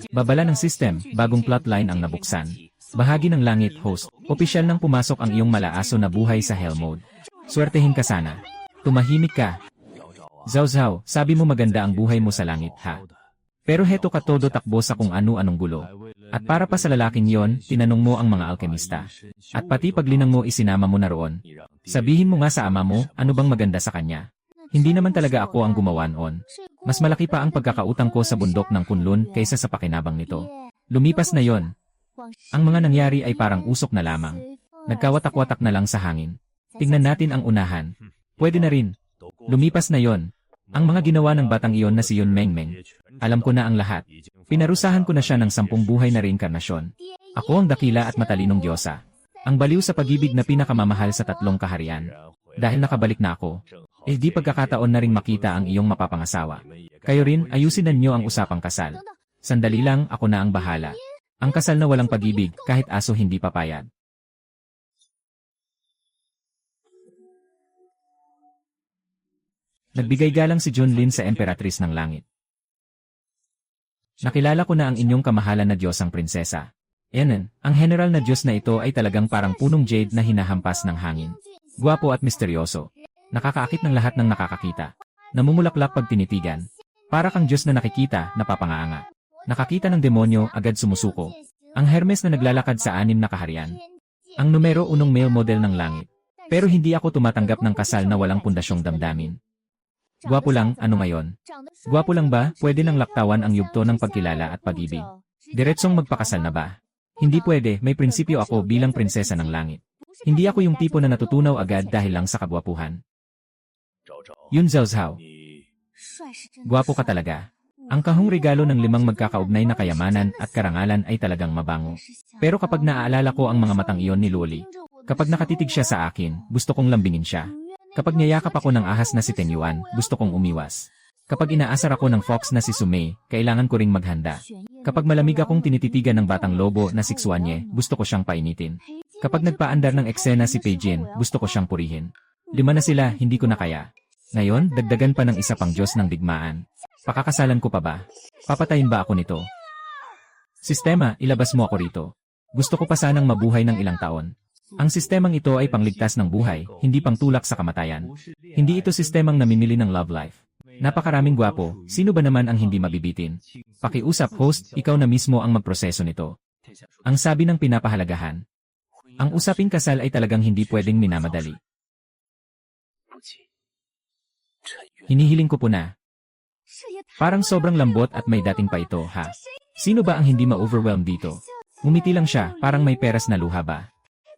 Babala ng system, bagong plotline ang nabuksan. Bahagi ng langit, host. Opisyal nang pumasok ang iyong malaaso na buhay sa hell mode. Swertehin ka sana. Tumahimik ka. Zhao Zhao, sabi mo maganda ang buhay mo sa langit, ha? Pero heto ka todo takbo sa kung ano-anong gulo. At para pa sa lalaking yon, tinanong mo ang mga alkemista. At pati paglinang mo isinama mo na roon. Sabihin mo nga sa ama mo, ano bang maganda sa kanya? Hindi naman talaga ako ang gumawa noon. Mas malaki pa ang pagkakautang ko sa bundok ng Kunlun kaysa sa pakinabang nito. Lumipas na yon. Ang mga nangyari ay parang usok na lamang. Nagkawatak-watak na lang sa hangin. Tingnan natin ang unahan. Pwede na rin. Lumipas na yon. Ang mga ginawa ng batang iyon na si Yun Mengmeng. Alam ko na ang lahat. Pinarusahan ko na siya ng 10 buhay na reinkarnasyon. Ako ang dakila at matalinong diyosa. Ang baliw sa pag-ibig na pinakamamahal sa 3 kaharian. Dahil nakabalik na ako, di pagkakataon na ring makita ang iyong mapapangasawa. Kayo rin, ayusin ninyo ang usapang kasal. Sandali lang, ako na ang bahala. Ang kasal na walang pag-ibig, kahit aso hindi papayag. Nagbigay galang si Junlin sa Emperatrice ng Langit. Nakilala ko na ang inyong kamahalan na Diyosang Prinsesa. Enen, ang general na Diyos na ito ay talagang parang punong jade na hinahampas ng hangin. Gwapo at misteryoso. Nakakaakit ng lahat ng nakakakita. Namumulaklak pag tinitigan. Para kang Diyos na nakikita, napapangaanga. Nakakita ng demonyo, agad sumusuko. Ang Hermes na naglalakad sa 6 na kaharian. Ang numero 1 male model ng langit. Pero hindi ako tumatanggap ng kasal na walang pundasyong damdamin. Gwapo lang, ano ngayon? Gwapo lang ba, pwede nang laktawan ang yugto ng pagkilala at pag-ibig? Diretsong magpakasal na ba? Hindi pwede, may prinsipyo ako bilang prinsesa ng langit. Hindi ako yung tipo na natutunaw agad dahil lang sa kagwapuhan. Yun Zhao Zhao. Gwapo ka talaga. Ang kahong regalo ng 5 magkakaugnay na kayamanan at karangalan ay talagang mabango. Pero kapag naaalala ko ang mga matang iyon ni Luoli, kapag nakatitig siya sa akin, gusto kong lambingin siya. Kapag niyayakap ako ng ahas na si Teng Yuan, gusto kong umiwas. Kapag inaasar ako ng fox na si Sumei, kailangan ko ring maghanda. Kapag malamig akong tinititigan ng batang lobo na si Xuanye, gusto ko siyang painitin. Kapag nagpaandar ng eksena si Pei Jin, gusto ko siyang purihin. 5 na sila, hindi ko na kaya. Ngayon, dagdagan pa ng isa pang Diyos ng digmaan. Pakakasalan ko pa ba? Papatayin ba ako nito? Sistema, ilabas mo ako rito. Gusto ko pa sanang mabuhay ng ilang taon. Ang sistemang ito ay pangligtas ng buhay, hindi pang tulak sa kamatayan. Hindi ito sistemang namimili ng love life. Napakaraming gwapo, sino ba naman ang hindi mabibitin? Pakiusap host, ikaw na mismo ang magproseso nito. Ang sabi ng pinapahalagahan. Ang usaping kasal ay talagang hindi pwedeng minamadali. Hinihiling ko po na. Parang sobrang lambot at may dating pa ito, ha? Sino ba ang hindi ma-overwhelm dito? Ngumiti lang siya, parang may peras na luha ba?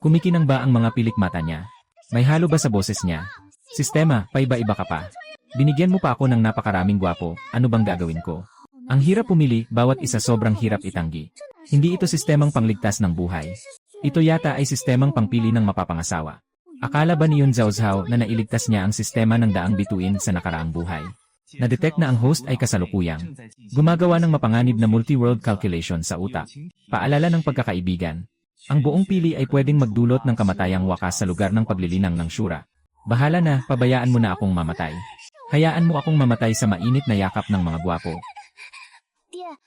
Kumikinang ba ang mga pilik mata niya? May halo ba sa boses niya? Sistema, paiba-iba ka pa. Binigyan mo pa ako ng napakaraming gwapo, ano bang gagawin ko? Ang hirap pumili, bawat isa sobrang hirap itanggi. Hindi ito sistemang pangligtas ng buhay. Ito yata ay sistemang pangpili ng mapapangasawa. Akala ba ni Yun Zhao Zhao na nailigtas niya ang sistema ng daang bituin sa nakaraang buhay? Na-detect na ang host ay kasalukuyang gumagawa ng mapanganib na multi-world calculation sa utak. Paalala ng pagkakaibigan. Ang buong pili ay pwedeng magdulot ng kamatayang wakas sa lugar ng paglilinang ng syura. Bahala na, pabayaan mo na akong mamatay. Hayaan mo akong mamatay sa mainit na yakap ng mga gwapo.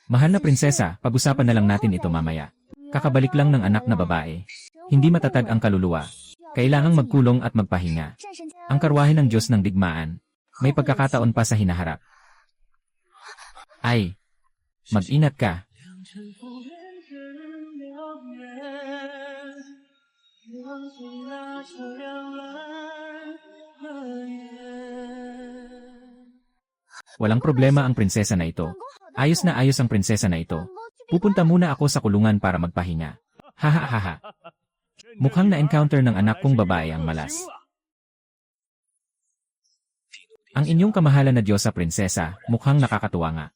Mahal na prinsesa, pag-usapan na lang natin ito mamaya. Kakabalik lang ng anak na babae. Hindi matatag ang kaluluwa. Kailangang magkulong at magpahinga. Ang karwahe ng Diyos ng digmaan. May pagkakataon pa sa hinaharap. Ay, mag-ingat ka. Walang problema ang prinsesa na ito. Ayos na ayos ang prinsesa na ito. Pupunta muna ako sa kulungan para magpahinga. Hahaha. Mukhang na-encounter ng anak kong babae ang malas. Ang inyong kamahalan na Diyosa prinsesa, mukhang nakakatuwa nga.